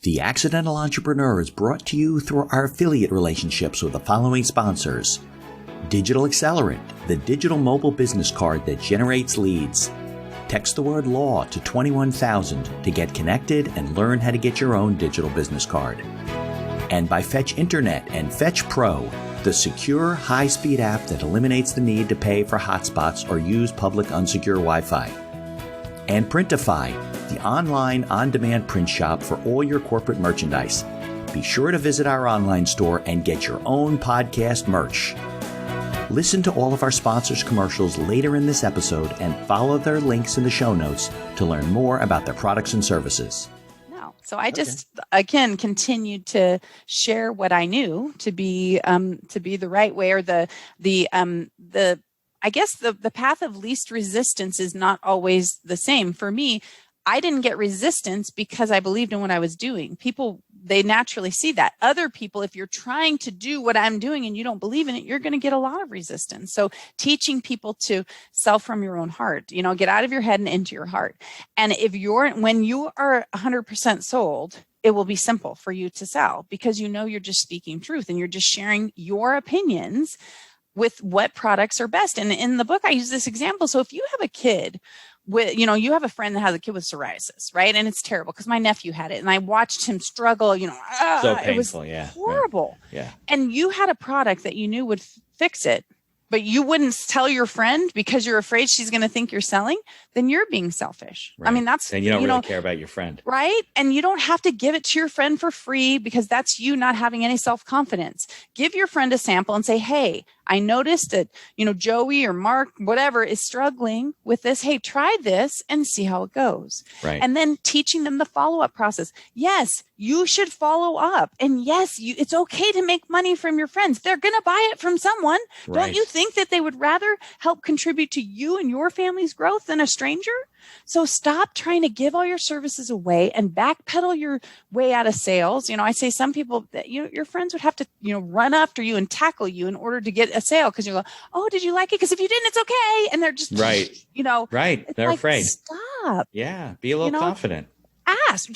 The Accidental Entrepreneur is brought to you through our affiliate relationships with the following sponsors. Digital Accelerant, the digital mobile business card that generates leads. Text the word law to 21,000 to get connected and learn how to get your own digital business card. And by Fetch Internet and Fetch Pro, the secure, high-speed app that eliminates the need to pay for hotspots or use public unsecure Wi-Fi. And Printify, the online, on-demand print shop for all your corporate merchandise. Be sure to visit our online store and get your own podcast merch. Listen to all of our sponsors' commercials later in this episode and follow their links in the show notes to learn more about their products and services. So I just, again, continued to share what I knew to be the right way, or I guess the path of least resistance is not always the same. For me, I didn't get resistance because I believed in what I was doing. People, they naturally see that. Other people, if you're trying to do what I'm doing and you don't believe in it, you're going to get a lot of resistance. So teaching people to sell from your own heart, get out of your head and into your heart. And when you are 100% sold, it will be simple for you to sell because you're just speaking truth and you're just sharing your opinions with what products are best. And in the book, I use this example. So if you have a kid you have a friend that has a kid with psoriasis, right? And it's terrible because my nephew had it and I watched him struggle, so painful. It was horrible. Right. Yeah. And you had a product that you knew would fix it, but you wouldn't tell your friend because you're afraid she's going to think you're selling, then you're being selfish. Right. I mean, then you don't really care about your friend. Right. And you don't have to give it to your friend for free because that's you not having any self-confidence. Give your friend a sample and say, hey, I noticed that, Joey or Mark, whatever, is struggling with this. Hey, try this and see how it goes. Right. And then teaching them the follow-up process. Yes, you should follow up. And yes, it's okay to make money from your friends. They're going to buy it from someone. Right. Don't you think that they would rather help contribute to you and your family's growth than a stranger? So stop trying to give all your services away and backpedal your way out of sales. I say some people that your friends would have to, run after you and tackle you in order to get a sale because you go, oh, did you like it? Because if you didn't, it's okay. And they're just, right. Right. They're afraid. Stop. Yeah. Be a little confident. Ask.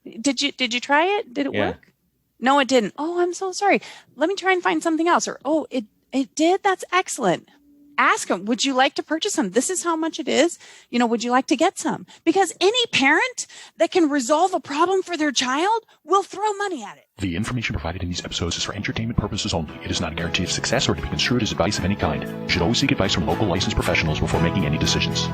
Did you try it? Did it work? No, it didn't. Oh, I'm so sorry. Let me try and find something else. Or, oh, it did. That's excellent. Ask them, would you like to purchase some? This is how much it is. Would you like to get some? Because any parent that can resolve a problem for their child will throw money at it. The information provided in these episodes is for entertainment purposes only. It is not a guarantee of success or to be construed as advice of any kind. You should always seek advice from local licensed professionals before making any decisions.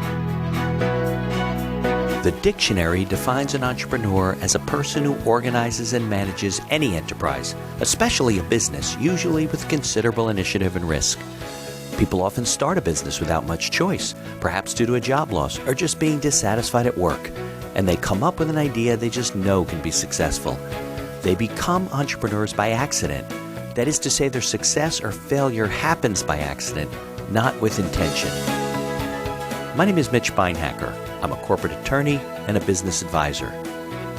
The dictionary defines an entrepreneur as a person who organizes and manages any enterprise, especially a business, usually with considerable initiative and risk. People often start a business without much choice, perhaps due to a job loss or just being dissatisfied at work. And they come up with an idea they just know can be successful. They become entrepreneurs by accident. That is to say, their success or failure happens by accident, not with intention. My name is Mitch Beinhacker. I'm a corporate attorney and a business advisor.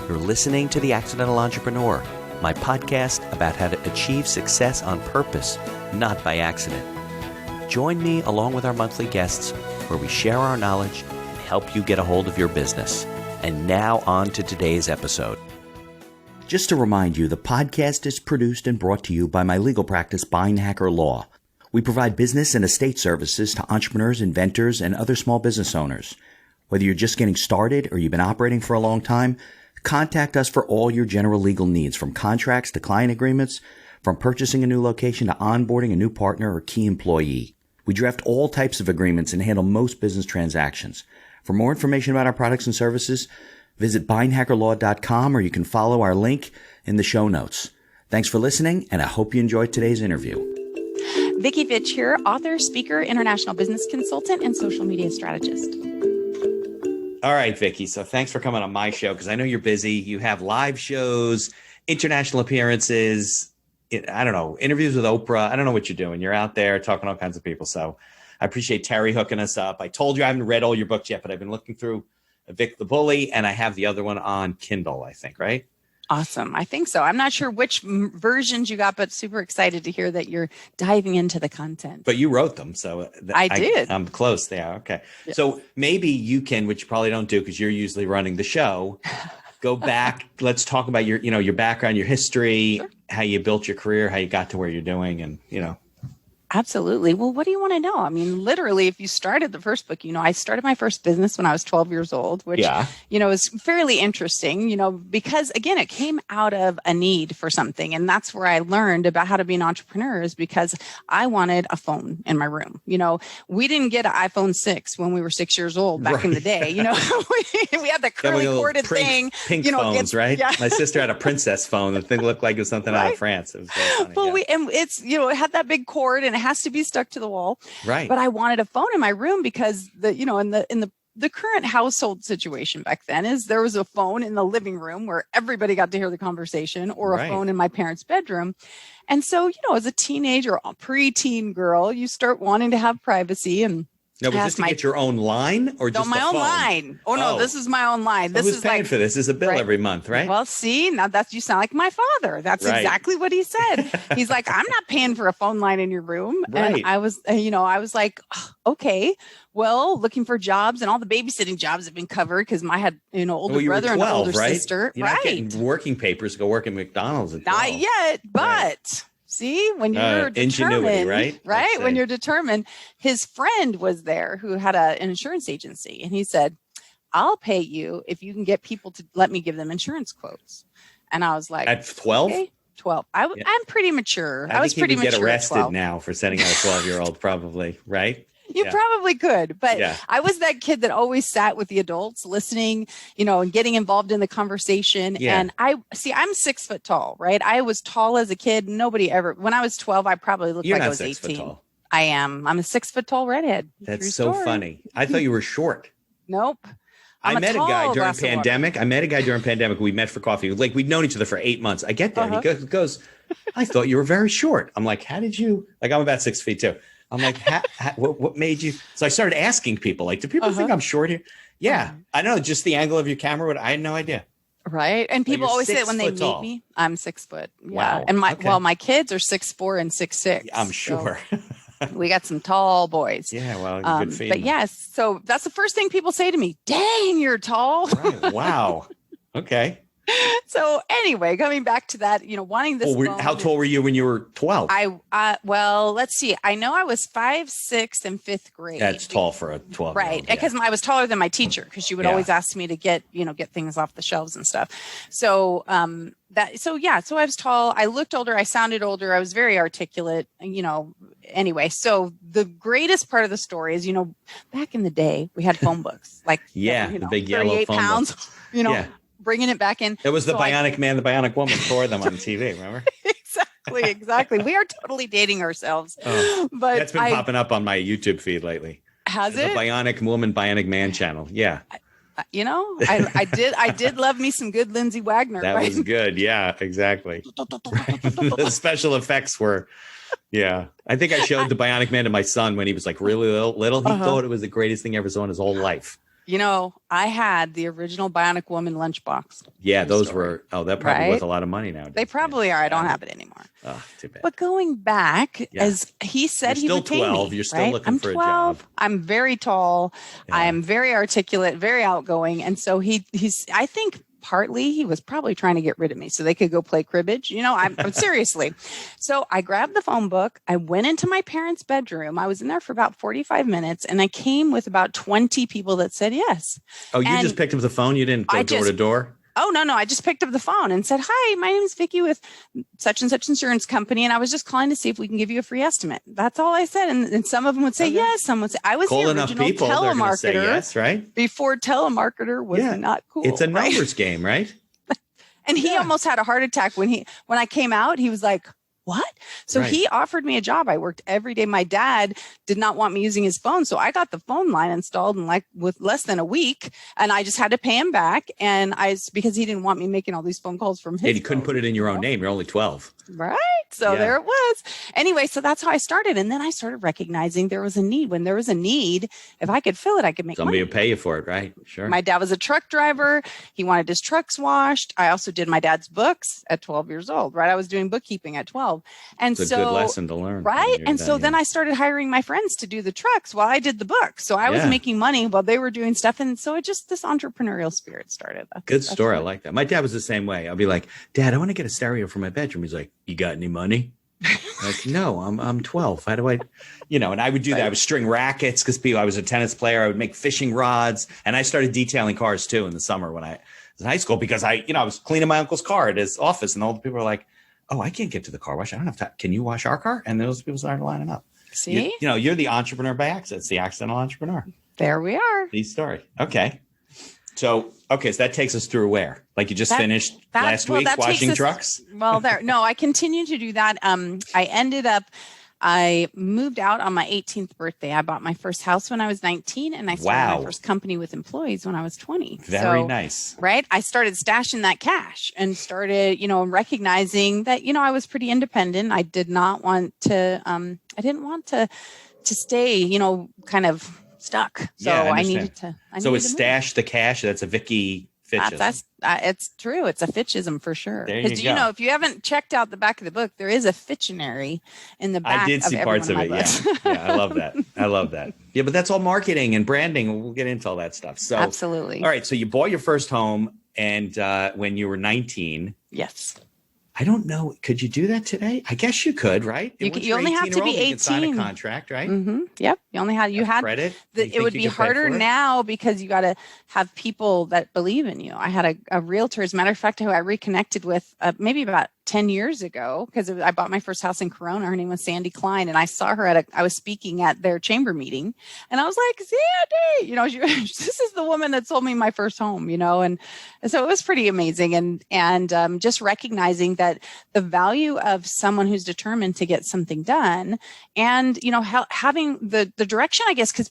You're listening to The Accidental Entrepreneur, my podcast about how to achieve success on purpose, not by accident. Join me along with our monthly guests where we share our knowledge and help you get a hold of your business. And now on to today's episode. Just to remind you, the podcast is produced and brought to you by my legal practice, Beinhacker Law. We provide business and estate services to entrepreneurs, inventors, and other small business owners. Whether you're just getting started or you've been operating for a long time, contact us for all your general legal needs, from contracts to client agreements, from purchasing a new location to onboarding a new partner or key employee. We draft all types of agreements and handle most business transactions. For more information about our products and services, visit beinhackerlaw.com or you can follow our link in the show notes. Thanks for listening, and I hope you enjoyed today's interview. Vicki Fitch here, author, speaker, international business consultant, and social media strategist. All right, Vicki. So thanks for coming on my show because I know you're busy. You have live shows, international appearances, I don't know, interviews with Oprah. I don't know what you're doing. You're out there talking to all kinds of people. So I appreciate Terry hooking us up. I told you I haven't read all your books yet, but I've been looking through Vic the Bully, and I have the other one on Kindle, I think, right? Awesome. I think so. I'm not sure which versions you got, but super excited to hear that you're diving into the content. But you wrote them. So I did. I'm close there. Okay. Yeah. So maybe you can, which you probably don't do because you're usually running the show, go back. Let's talk about your background, your history, Sure. how you built your career, how you got to where you're doing, and Absolutely. Well, what do you want to know? I mean, literally, if you started the first book, I started my first business when I was 12 years old, which, is fairly interesting, because again, it came out of a need for something. And that's where I learned about how to be an entrepreneur, is because I wanted a phone in my room. We didn't get an iPhone 6 when we were 6 years old back in the day. We had the curly corded thing. Pink phones, right? Yeah. My sister had a princess phone. The thing looked like it was something out of France. It was very funny. Well, it had that big cord and it has to be stuck to the wall. Right. But I wanted a phone in my room because in the current household situation back then is there was a phone in the living room where everybody got to hear the conversation, or a phone in my parents' bedroom. And so, as a teenager or a preteen girl, you start wanting to have privacy. And no, was this to get your own line or just my own line? Oh no, this is my own line. So who's paying for this? This is a bill every month, right? Well, see, now you sound like my father. That's exactly what he said. He's like, I'm not paying for a phone line in your room. Right. And I was like, okay, well, looking for jobs, and all the babysitting jobs have been covered because I had older brother 12, and older sister. You're not getting working papers to go work at McDonald's. Not yet, but. See, when you're determined, right? When you're determined, his friend was there who had an insurance agency, and he said, I'll pay you if you can get people to let me give them insurance quotes. And I was like, at 12? Okay, 12. I'm pretty mature. I was pretty mature. Get arrested now for sending out a 12-year-old, probably, right? You probably could, but I was that kid that always sat with the adults listening, and getting involved in the conversation. Yeah. And I'm 6 foot tall, right? I was tall as a kid. When I was 12, I probably looked like I was 18. 6 foot tall. I am. I'm a 6 foot tall redhead. That's so funny. I thought you were short. Nope. I met a guy during pandemic. We met for coffee. Like, we'd known each other for 8 months. I get there and he goes, I thought you were very short. I'm like, how did you? Like, I'm about 6 feet too. I'm like, what made you? So I started asking people, like, do people think I'm short here? Yeah. I don't know. Just the angle of your camera. I had no idea. Right. And people always say that when they meet me, I'm 6 foot. Yeah. Wow. And my kids are 6'4" and 6'6". I'm sure. So we got some tall boys. Yeah. Well, good feeding. But yes. So that's the first thing people say to me. Dang, you're tall. Right. Wow. Okay. So anyway, coming back to that, wanting this. How tall were you when you were 12? Well, let's see. I know I was 5'6" in 5th grade. That's tall for a 12. Right. Because I was taller than my teacher, because she would always ask me to get things off the shelves and stuff. So, so I was tall. I looked older. I sounded older. I was very articulate, anyway. So the greatest part of the story is, back in the day, we had phone books, like, the big yellow 38 phone pounds, books. Bringing it back in. It was the Bionic Man, the Bionic Woman for them on TV, remember? Exactly. We are totally dating ourselves. But that's been popping up on my YouTube feed lately. Has it? The Bionic Woman, Bionic Man channel. Yeah. I did love me some good Lindsay Wagner. That was good. Yeah, exactly. The special effects were, I think I showed the Bionic Man to my son when he was like really little. He thought it was the greatest thing he ever saw in his whole life. I had the original Bionic Woman lunchbox. Yeah, those were, they're probably worth a lot of money now. They probably are. I don't have it anymore. Oh, too bad. But going back, as he said, he would take me. You're still 12. You're still looking for a job. I'm very tall. Yeah. I am very articulate, very outgoing. And so he's, I think, partly he was probably trying to get rid of me so they could go play cribbage. I'm seriously. So I grabbed the phone book. I went into my parents' bedroom. I was in there for about 45 minutes, and I came with about 20 people that said yes. Oh, you just picked up the phone? You didn't go door to door? Oh, no. I just picked up the phone and said, hi, my name is Vicki with such and such insurance company. And I was just calling to see if we can give you a free estimate. That's all I said. And some of them would say yes. Some would say, I was the original telemarketer. Say yes, right? Before telemarketer was not cool. It's a numbers game, right? And he almost had a heart attack when I came out. He was like, what? So he offered me a job. I worked every day. My dad did not want me using his phone. So I got the phone line installed in with less than a week, and I just had to pay him back. And because he didn't want me making all these phone calls from his phone. You couldn't put it in your own name. You're only 12. Right. So there it was. Anyway, so that's how I started. And then I started recognizing there was a need. When there was a need, if I could fill it, I could make somebody money. Would pay you for it. Right. Sure. My dad was a truck driver. He wanted his trucks washed. I also did my dad's books at 12 years old. Right. I was doing bookkeeping at 12. 12. And It's a good lesson to learn. Right. And so then I started hiring my friends to do the trucks while I did the book. So I was making money while they were doing stuff. And so this entrepreneurial spirit started. Good story. I like that. My dad was the same way. I'll be like, Dad, I want to get a stereo for my bedroom. He's like, you got any money? Like, no, I'm 12. How do I, and I would do that. I would string rackets because I was a tennis player. I would make fishing rods. And I started detailing cars too in the summer when I was in high school because I was cleaning my uncle's car at his office. And all the people were like, oh, I can't get to the car wash. I don't have time. Can you wash our car? And those people started lining up. See, you're the entrepreneur by accident. It's the accidental entrepreneur. There we are. The story. Okay. So that takes us through where? Like you just finished last week washing trucks? Well, no, I continue to do that. I moved out on my 18th birthday. I bought my first house when I was 19 and I started my first company with employees when I was 20. Very nice. Right. I started stashing that cash and started, recognizing that, I was pretty independent. I did not want to, I didn't want to stay, kind of stuck. So I needed to. So it's stash the cash. That's a Vicki Fitch. It's true. It's a Fitchism for sure. Because if you haven't checked out the back of the book, there is a Fictionary in the back. I did see parts of it. Yeah, I love that. Yeah, but that's all marketing and branding. We'll get into all that stuff. So absolutely. All right. So you bought your first home, and when you were 19. Yes. I don't know. Could you do that today? I guess you could, right? You only have to be 18. You can sign a contract, right? Mm-hmm. Yep. You only had credit. It would be harder now because you got to have people that believe in you. I had a realtor, as a matter of fact, who I reconnected with maybe about 10 years ago because I bought my first house in Corona. Her name was Sandy Klein, and I saw her I was speaking at their chamber meeting, and I was like, Sandy, this is the woman that sold me my first home, and so it was pretty amazing, and just recognizing that the value of someone who's determined to get something done, and having the direction, I guess, because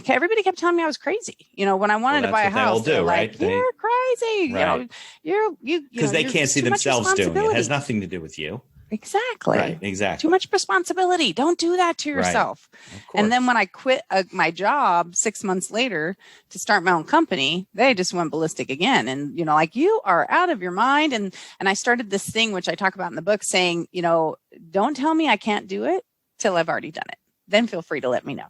everybody kept telling me I was crazy, when I wanted to buy a house, they're like, you're crazy, right. Because they can't see themselves doing it. It has nothing to do with you. Exactly. Right. Exactly. Too much responsibility. Don't do that to yourself. Right. And then when I quit my job 6 months later to start my own company, they just went ballistic again. And, you are out of your mind. And I started this thing, which I talk about in the book, saying, don't tell me I can't do it till I've already done it. Then feel free to let me know.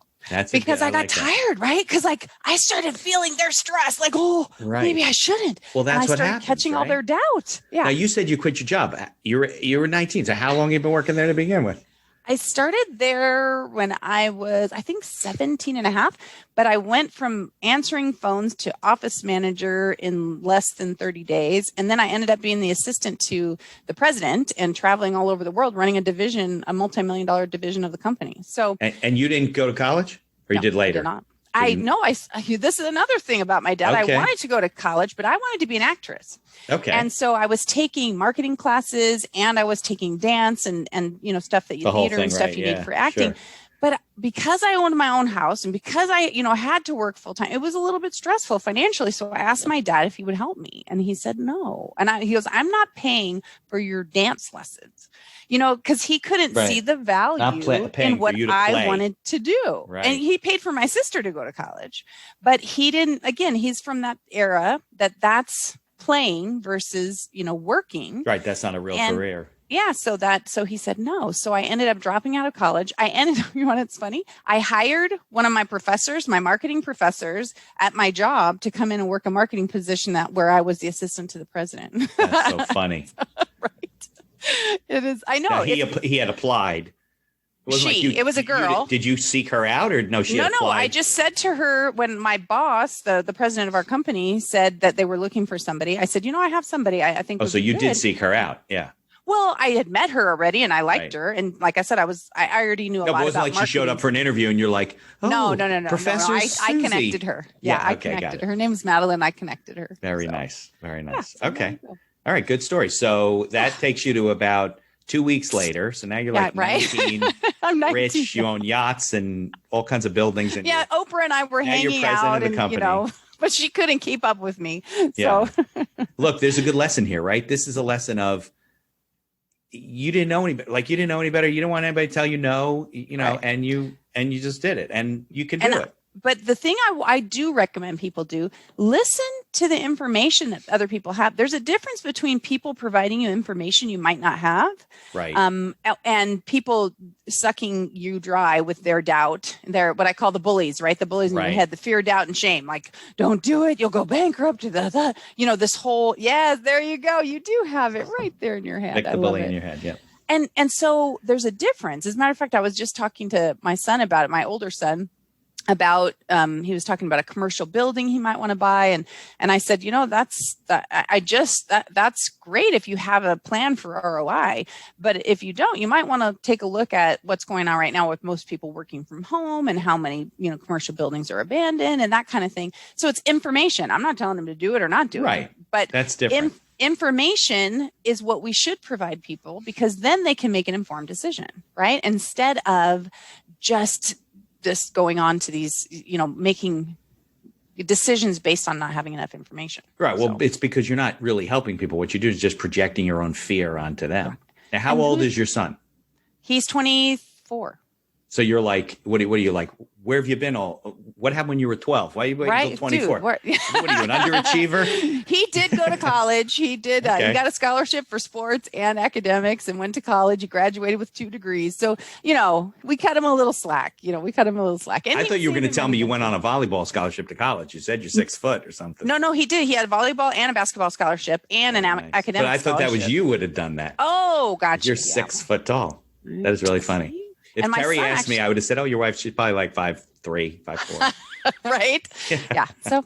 Because I got tired, right? Because I started feeling their stress, like, maybe I shouldn't. Well, that's what happened. I started catching all their doubt. Yeah. Now you said you quit your job. You were 19. So how long have you been working there to begin with? I started there when I was, I think, 17 and a half, but I went from answering phones to office manager in less than 30 days. And then I ended up being the assistant to the president and traveling all over the world, running a multi-million-dollar division of the company. So, and you didn't go to college, or you did later? I did not. This is another thing about my dad. Okay. I wanted to go to college, but I wanted to be an actress. Okay. And so I was taking marketing classes and I was taking dance and stuff that stuff you need for acting. Sure. But because I owned my own house and because I, had to work full time, it was a little bit stressful financially. So I asked my dad if he would help me. And he said no. And he goes, I'm not paying for your dance lessons. Because he couldn't see the value in what I wanted to do. Right. And he paid for my sister to go to college. But he didn't, again, he's from that era that's playing versus, working. Right. That's not a real career. Yeah. So he said no. So I ended up dropping out of college. It's funny. I hired one of my professors, my marketing professors at my job to come in and work a marketing position where I was the assistant to the president. That's so funny. Right. It is. I know. Now, he had applied. It was a girl. Did you seek her out or no? No. I just said to her when my boss, the president of our company, said that they were looking for somebody. I said, I have somebody. I think. Oh, so you did seek her out? Yeah. Well, I had met her already and I liked her. And like I said, I already knew a lot about marketing. It wasn't like she showed up for an interview and you're like, no. Professor Susie. I connected her. Yeah, I connected her. Her name is Madeline. I connected her. Very nice. Very nice. Yeah, okay. All right. Good story. So that takes you to about 2 weeks later. So now you're like 19, I'm 19. Rich, you own yachts and all kinds of buildings. And Oprah and I were hanging out and, but she couldn't keep up with me. So look, there's a good lesson here, right? This is a lesson of, you didn't know any better. Like you didn't know any better. You didn't want anybody to tell you no, right. and you just did it and you can do it. But the thing I do recommend people do, listen to the information that other people have. There's a difference between people providing you information you might not have, Right. And people sucking you dry with their doubt. They're what I call the bullies, right? The bullies in your head, the fear, doubt, and shame. Like, don't do it. You'll go bankrupt. This whole, there you go. You do have it right there in your head. Like the bully in your head. Yeah. And so there's a difference. As a matter of fact, I was just talking to my son about it, my older son, about he was talking about a commercial building he might want to buy, and I said, that's great if you have a plan for ROI, but if you don't, you might want to take a look at what's going on right now with most people working from home and how many commercial buildings are abandoned and that kind of thing. So it's information. I'm not telling them to do it or not do it, but that's different. Information is what we should provide people, because then they can make an informed decision, right? Instead of just going on to these, making decisions based on not having enough information. Right. Well, it's because you're not really helping people. What you do is just projecting your own fear onto them. Right. Now, how old is your son? He's 24. So you're like, what are you like? Where have you been what happened when you were 12? Why are you waiting until 24? Dude, what are you, an underachiever? He did go to college. He did. Okay. He got a scholarship for sports and academics and went to college. He graduated with 2 degrees. So, we cut him a little slack. And I thought you were going to tell me you went on a volleyball scholarship to college. You said you're 6 foot or something. No, he did. He had a volleyball and a basketball scholarship and an academic But I thought that was you would have done that. Oh, gotcha. You're 6 foot tall. That is really funny. If Terry asked me, I would have said, your wife, she's probably like 5'3", 5'4". Right? Yeah. So,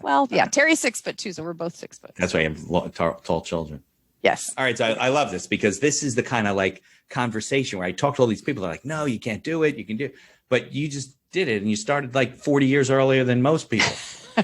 Terry's 6 foot too, so we're both 6 foot. That's why you have tall children. Yes. All right. So I love this, because this is the kind of like conversation where I talk to all these people. They're like, no, you can't do it. You can do it. But you just did it, and you started like 40 years earlier than most people.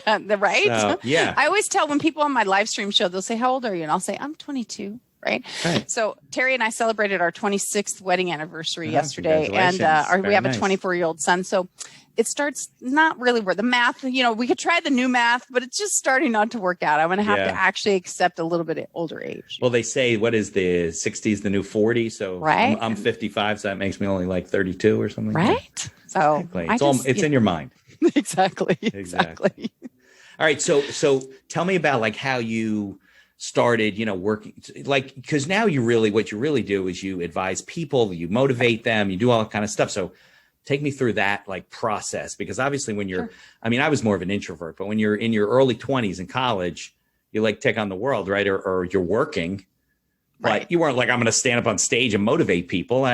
Right? So, yeah. I always tell when people on my live stream show, they'll say, how old are you? And I'll say, I'm 22. Right. So Terry and I celebrated our 26th wedding anniversary yesterday, and we have a 24-year-old son. So it starts not really where the math, we could try the new math, but it's just starting not to work out. I'm going to have to actually accept a little bit of older age. Well, they say, what is the 60s, the new 40? So right. I'm 55, so that makes me only like 32 or something. Right. So exactly. It's in your mind. Exactly. All right. So tell me about like how you started, working, like, because now what you really do is you advise people, you motivate them, you do all that kind of stuff. So take me through that like process, because obviously when you're, I was more of an introvert, but when you're in your early 20s in college, you like take on the world, right? Or you're working, but you weren't like, I'm going to stand up on stage and motivate people.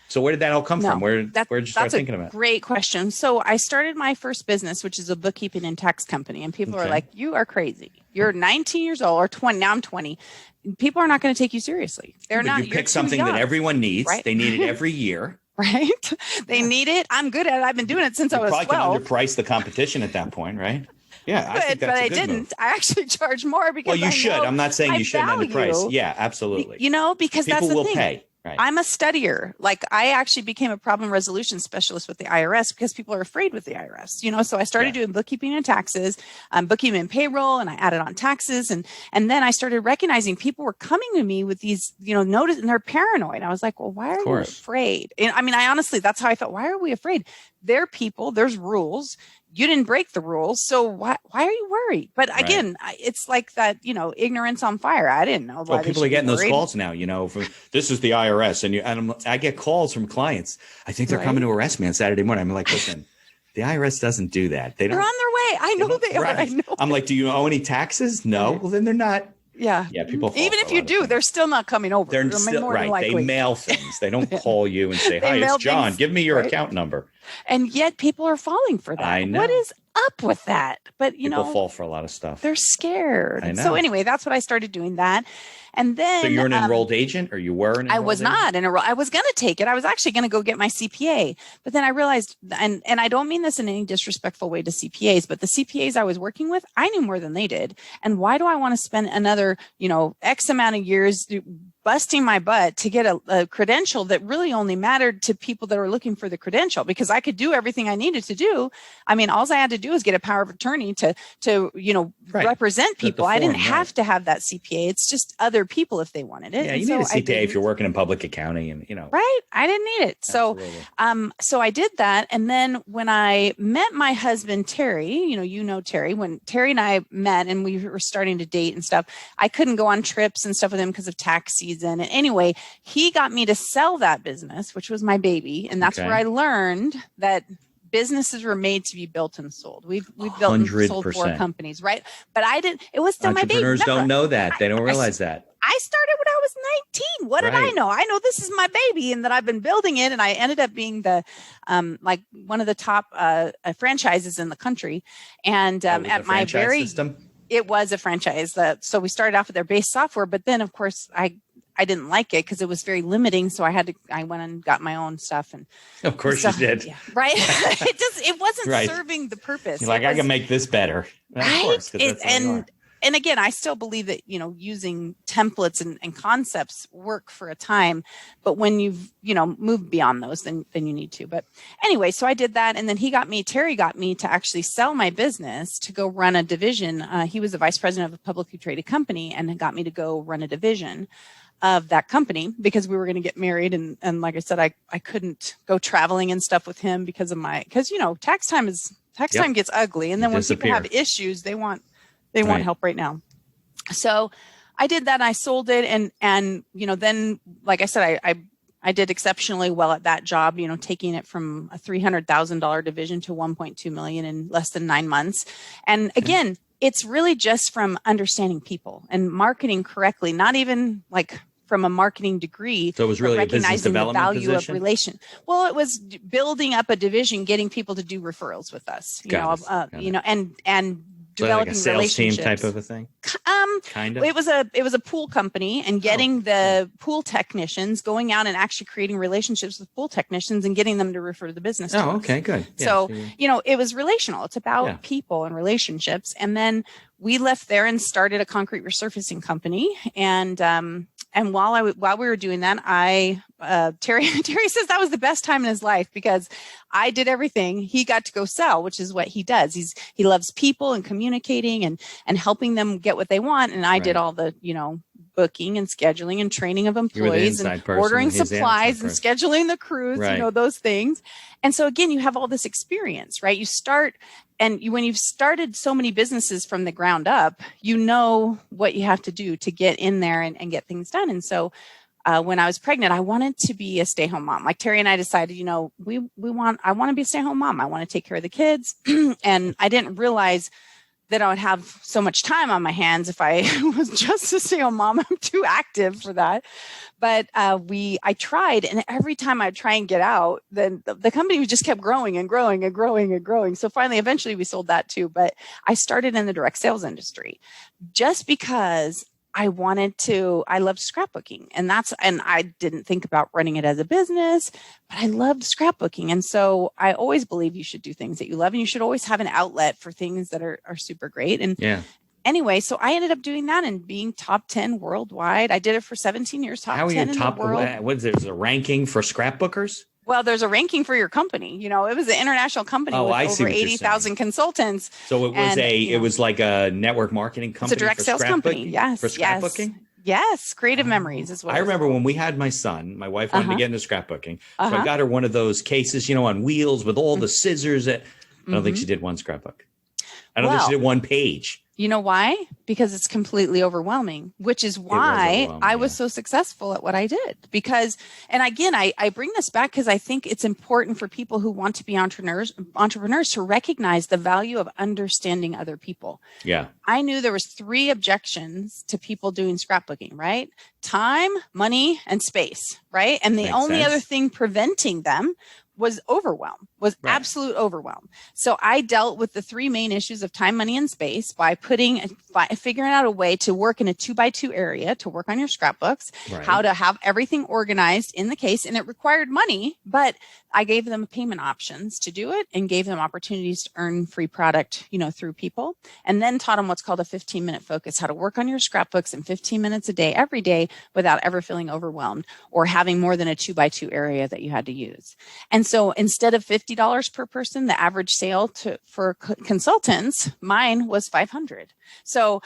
So where did that all come from? Where did you start thinking about it? Great question. So I started my first business, which is a bookkeeping and tax company. And people are like, you are crazy. You're 19 years old or 20. Now I'm 20. People are not going to take you seriously. You pick something that everyone needs. Right? They need it every year. Right. They need it. I'm good at it. I've been doing it since I was 12. Probably can underprice the competition at that point, right? Yeah, I think that's a good didn't. Move. I actually charge more because you should. I'm not saying you shouldn't underprice. Yeah, absolutely. Because people that's the will thing. Pay. Right. I'm a studier. Like I actually became a problem resolution specialist with the IRS because people are afraid with the IRS. So I started doing bookkeeping and taxes, bookkeeping and payroll, and I added on taxes, and then I started recognizing people were coming to me with these, notice, and they're paranoid. I was like, well, why are you afraid? And I honestly, that's how I felt. Why are we afraid? They're people. There's rules. You didn't break the rules, so why are you worried? But again, it's like that, ignorance on fire. I didn't know. Well, people are getting those calls now, this is the IRS, and I get calls from clients. I think they're coming to arrest me on Saturday morning. I'm like, listen, the IRS doesn't do that. They're on their way. I know they are. I know. I'm like, do you owe any taxes? No. Well, then they're not. Yeah. People. Even if you do, they're still not coming over. They're still right. They mail things. They don't call you and say, "Hi, it's John. Things, give me your account number." And yet, people are falling for that. I know. What is up with that? But people fall for a lot of stuff. They're scared. I know. So anyway, that's what I started doing that. And then, so you're an enrolled agent, or you were an enrolled I was agent? not enrolled. I was going to take it. I was actually going to go get my CPA, but then I realized, and I don't mean this in any disrespectful way to CPAs, but the CPAs I was working with, I knew more than they did. And why do I want to spend another, X amount of years busting my butt to get a credential that really only mattered to people that were looking for the credential, because I could do everything I needed to do. I mean, all I had to do was get a power of attorney to represent people. I didn't have to have that CPA. It's just other people if they wanted it. Yeah, you need a CPA if you're working in public accounting, and Right. I didn't need it. Absolutely. So I did that. And then when I met my husband, Terry, Terry, when Terry and I met and we were starting to date and stuff, I couldn't go on trips and stuff with him because of tax season. And anyway, he got me to sell that business, which was my baby. And that's where I learned that businesses were made to be built and sold. We've built and sold 4 companies, right? But I didn't, it was still my baby. Entrepreneurs don't know that. They don't realize that. I started when I was 19. What did I know? I know this is my baby and that I've been building it. And I ended up being the, one of the top franchises in the country. And at my very, it was a franchise. So we started off with their base software, but then of course I didn't like it because it was very limiting. So I went and got my own stuff. And of course you did. Yeah, right. It wasn't serving the purpose. You're like, I can make this better. Right. Of course, and again, I still believe that, using templates and concepts work for a time, but when you've, moved beyond those, then you need to. But anyway, so I did that. And then Terry got me to actually sell my business to go run a division. He was the vice president of a publicly traded company and got me to go run a division of that company because we were going to get married. And like I said, I couldn't go traveling and stuff with him because tax time gets ugly. And then when people have issues, they want help right now. So I did that. And I sold it. And then, like I said, I did exceptionally well at that job, taking it from a $300,000 division to 1.2 million in less than 9 months. And again, it's really just from understanding people and marketing correctly, not even like from a marketing degree. So it was really recognizing a business the value position? of relation. Well, it was building up a division, getting people to do referrals with us, and developing like a sales relationships. Team type of a thing. Kind of. It was a pool company, and getting the pool technicians, going out and actually creating relationships with pool technicians and getting them to refer the business to us. Okay, good. Yeah, so it was relational. It's about people and relationships. And then we left there and started a concrete resurfacing company. And while we were doing that, Terry says that was the best time in his life because I did everything. He got to go sell, which is what he does. He loves people and communicating and helping them get what they want. And I did all the, booking and scheduling and training of employees and ordering supplies and scheduling the crews, those things. And so again, you have all this experience, right? You start when you've started so many businesses from the ground up, you know what you have to do to get in there and get things done. And so when I was pregnant, I wanted to be a stay-home mom. Like Terry and I decided, I want to be a stay-home mom. I want to take care of the kids. And I didn't realize that I would have so much time on my hands if I was just a stay-home mom. I'm too active for that. But I tried, and every time I'd try and get out, then the company just kept growing and growing and growing and growing. So finally, eventually we sold that too. But I started in the direct sales industry just because I loved scrapbooking, and I didn't think about running it as a business, but I loved scrapbooking. And so I always believe you should do things that you love, and you should always have an outlet for things that are super great. And anyway, so I ended up doing that and being top 10 worldwide. I did it for 17 years, top 10 in the world. What is there? There's a ranking for scrapbookers? Well, there's a ranking for your company. It was an international company with over 80,000 consultants. So it was like a network marketing company. It's a direct sales company. Yes. For scrapbooking? Yes. Creative Memories is what I remember when we had my son, my wife wanted to get into scrapbooking. So I got her one of those cases, on wheels with all the scissors. I don't think she did one scrapbook. I don't think she did one page. You know why? Because it's completely overwhelming, which is why I was so successful at what I did. And again, I bring this back because I think it's important for people who want to be entrepreneurs to recognize the value of understanding other people. Yeah. I knew there was 3 objections to people doing scrapbooking, right? Time, money, and space, right? And the only other thing preventing them was overwhelmed, was absolute overwhelm. So I dealt with the three main issues of time, money, and space by figuring out a way to work in a 2x2 area to work on your scrapbooks, how to have everything organized in the case. And it required money, but I gave them payment options to do it and gave them opportunities to earn free product, through people, and then taught them what's called a 15-minute focus, how to work on your scrapbooks in 15 minutes a day, every day, without ever feeling overwhelmed or having more than a 2x2 area that you had to use. And so instead of $50 per person, the average sale for consultants, mine was $500. So,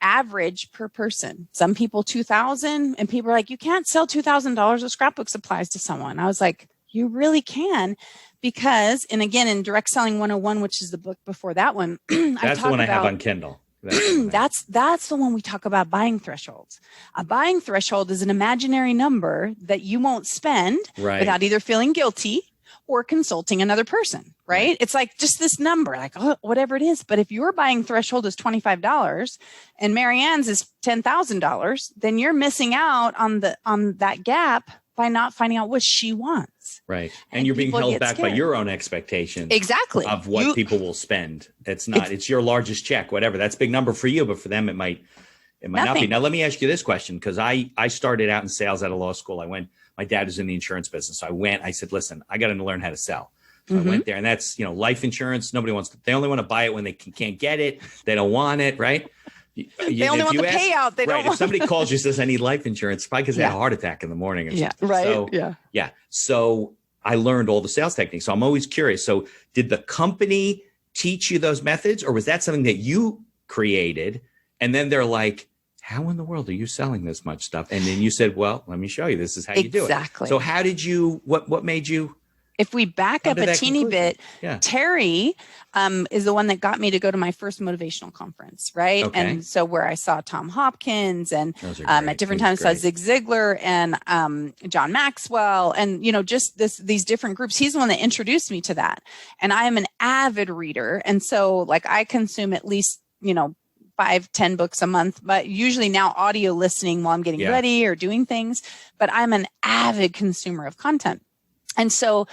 average per person, some people $2,000, and people are like, you can't sell $2,000 of scrapbook supplies to someone. I was like, you really can, because, and again, in Direct Selling 101, which is the book before that one, that's the one I have on Kindle. That's the one we talk about buying thresholds. A buying threshold is an imaginary number that you won't spend without either feeling guilty or consulting another person, right? It's like just this number, like whatever it is. But if your buying threshold is $25 and Marianne's is $10,000, then you're missing out on that gap by not finding out what she wants. Right. And you're being held back by your own expectations. Exactly. Of what people will spend. It's your largest check, whatever. That's a big number for you, but for them, it might not be. Now, let me ask you this question, because I started out in sales out of law school. My dad was in the insurance business. So I said, listen, I got to learn how to sell. So I went there, and that's, life insurance. They only want to buy it when they can't get it. They don't want it. Right. They only want the payout. They don't want. If somebody calls you and says, I need life insurance, probably because they had a heart attack in the morning. Or something. Right. So I learned all the sales techniques. So I'm always curious. So did the company teach you those methods, or was that something that you created? And then they're like, how in the world are you selling this much stuff? And then you said, well, let me show you. This is how you do it. Exactly. So how did you, what made you? If we back up a teeny bit, Terry is the one that got me to go to my first motivational conference, right? Okay. And so where I saw Tom Hopkins and at different times saw Zig Ziglar and John Maxwell and, just these different groups. He's the one that introduced me to that. And I am an avid reader. And so like I consume at least, 5-10 books a month, but usually now audio listening while I'm getting ready or doing things. But I'm an avid consumer of content. And so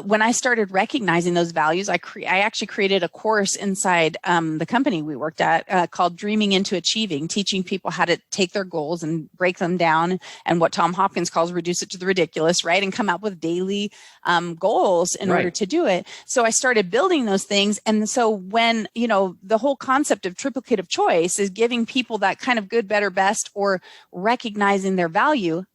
when I started recognizing those values, I actually created a course inside the company we worked at called Dreaming into Achieving, teaching people how to take their goals and break them down and what Tom Hopkins calls reduce it to the ridiculous, right? And come up with daily goals in order to do it. So I started building those things. And so when, the whole concept of triplicative choice is giving people that kind of good, better, best, or recognizing their value.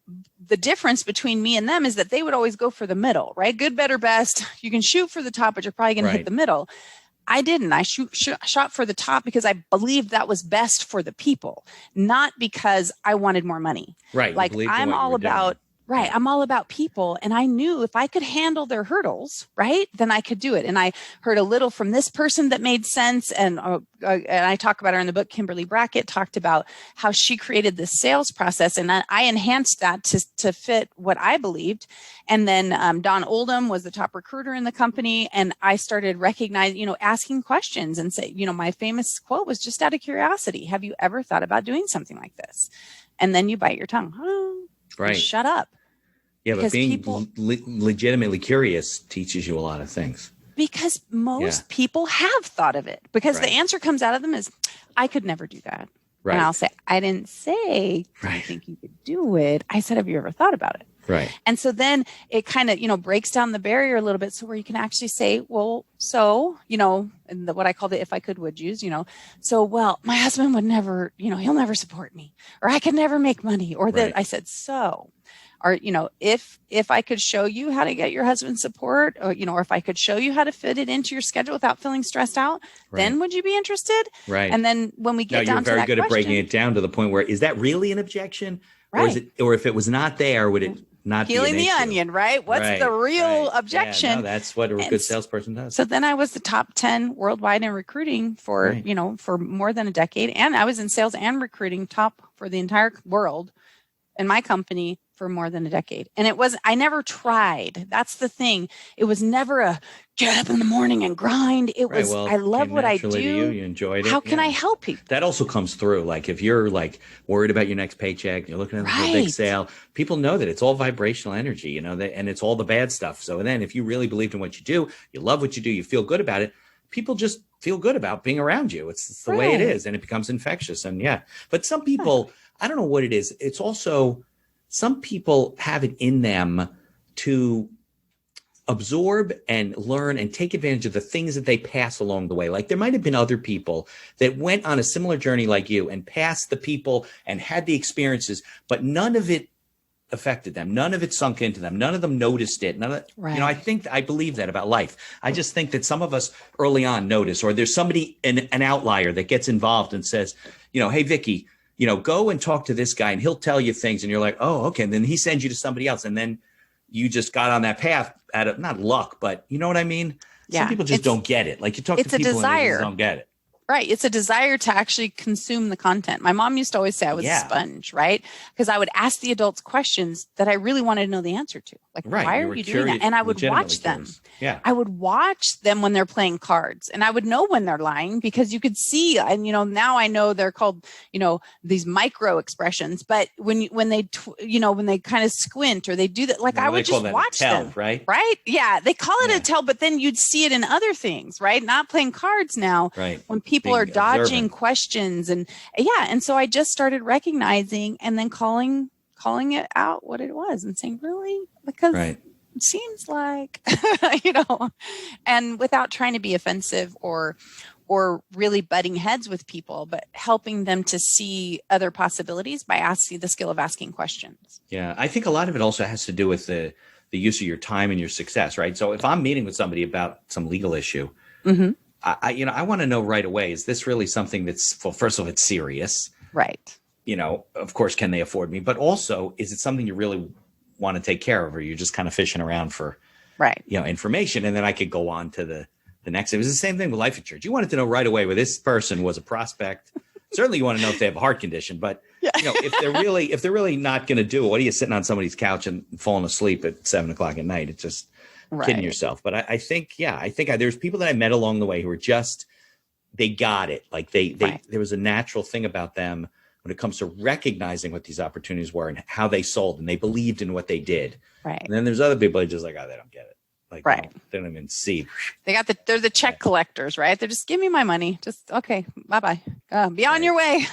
The difference between me and them is that they would always go for the middle, right? Good, better, best. You can shoot for the top, but you're probably going to hit the middle. I didn't. I shot for the top because I believed that was best for the people, not because I wanted more money. Right. Like I'm all about. Right. I'm all about people. And I knew if I could handle their hurdles, right, then I could do it. And I heard a little from this person that made sense. And I talk about her in the book. Kimberly Brackett talked about how she created this sales process. And I enhanced that to fit what I believed. And then Don Oldham was the top recruiter in the company. And I started recognizing, asking questions and say, my famous quote was just out of curiosity. Have you ever thought about doing something like this? And then you bite your tongue. Oh, right. Shut up. Yeah, but being legitimately curious teaches you a lot of things. Because most people have thought of it. Because the answer comes out of them is, I could never do that. Right. And I'll say, I didn't say, I think you could do it. I said, have you ever thought about it? Right. And so then it kind of, breaks down the barrier a little bit. So where you can actually say, well, so, and what I call the if I could would use, so, well, my husband would never, he'll never support me, or I could never make money, or that I said, so. Or, if I could show you how to get your husband's support, or, or if I could show you how to fit it into your schedule without feeling stressed out, then would you be interested? Right. And then when we get down to that you're very good at breaking it down to the point where, is that really an objection? Right. Or if it was not there, would it not peeling be the onion, right? What's the real objection? Yeah, no, that's what a good salesperson does. So then I was the top 10 worldwide in recruiting for, for more than a decade. And I was in sales and recruiting top for the entire world. in my company for more than a decade. And I never tried. That's the thing. It was never a get up in the morning and grind. It was, I love what I do. You enjoyed it. How can I help people? That also comes through. Like if you're like worried about your next paycheck, you're looking at the big sale, people know that it's all vibrational energy, and it's all the bad stuff. So then if you really believed in what you do, you love what you do, you feel good about it, people just feel good about being around you. It's the way it is, and it becomes infectious. And but some people, I don't know what it is. It's also, some people have it in them to absorb and learn and take advantage of the things that they pass along the way. Like there might have been other people that went on a similar journey like you and passed the people and had the experiences, but none of it affected them. None of it sunk into them. None of them noticed it. I believe that about life. I just think that some of us early on notice, or there's somebody, an outlier that gets involved and says, hey, Vicki, go and talk to this guy and he'll tell you things. And you're like, oh, okay. And then he sends you to somebody else. And then you just got on that path out of not luck, but you know what I mean? Yeah. Some people just don't get it. Like you talk to people and they just don't get it. Right. It's a desire to actually consume the content. My mom used to always say I was a sponge, right? Because I would ask the adults questions that I really wanted to know the answer to. Like, why are you doing that? And I would watch them. Yeah. I would watch them when they're playing cards, and I would know when they're lying because you could see, and now I know they're called, these micro expressions, but when they kind of squint or they do that, like I would just watch them. Right. Right. Yeah. They call it a tell, but then you'd see it in other things, right? Not playing cards now. Right. When people are dodging questions and so I just started recognizing and then calling it out what it was and saying, really? Because it seems like, and without trying to be offensive or really butting heads with people, but helping them to see other possibilities by asking the skill of asking questions. Yeah. I think a lot of it also has to do with the use of your time and your success, right? So if I'm meeting with somebody about some legal issue, I want to know right away, is this really something that's, well, first of all, it's serious. Right. Of course, can they afford me? But also, is it something you really want to take care of, or you're just kind of fishing around for, information? And then I could go on to the next. It was the same thing with life insurance. You wanted to know right away where this person was a prospect. Certainly you want to know if they have a heart condition, but if they're really not going to do it, what are you sitting on somebody's couch and falling asleep at 7:00 at night? It's just kidding yourself. But I think there's people that I met along the way who were just, they got it. Like there was a natural thing about them when it comes to recognizing what these opportunities were and how they sold, and they believed in what they did. Right. And then there's other people that are just like, oh, they don't get it. Like, they don't even see. They're the check collectors, right? They're just, give me my money. Just, okay, bye-bye. Be on your way.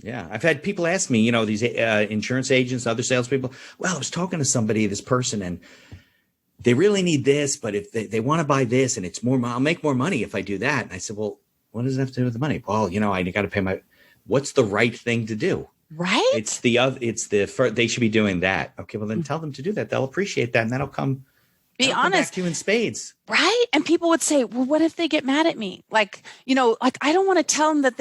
Yeah. I've had people ask me, these insurance agents, other salespeople, well, I was talking to somebody, this person, and they really need this, but if they want to buy this and it's more, I'll make more money if I do that. And I said, well, what does it have to do with the money? Well, I got to pay what's the right thing to do? Right. They should be doing that. Okay. Well, then tell them to do that. They'll appreciate that. And that'll come. Be honest. Come back to you in spades. Right. And people would say, well, what if they get mad at me? Like, I don't want to tell them that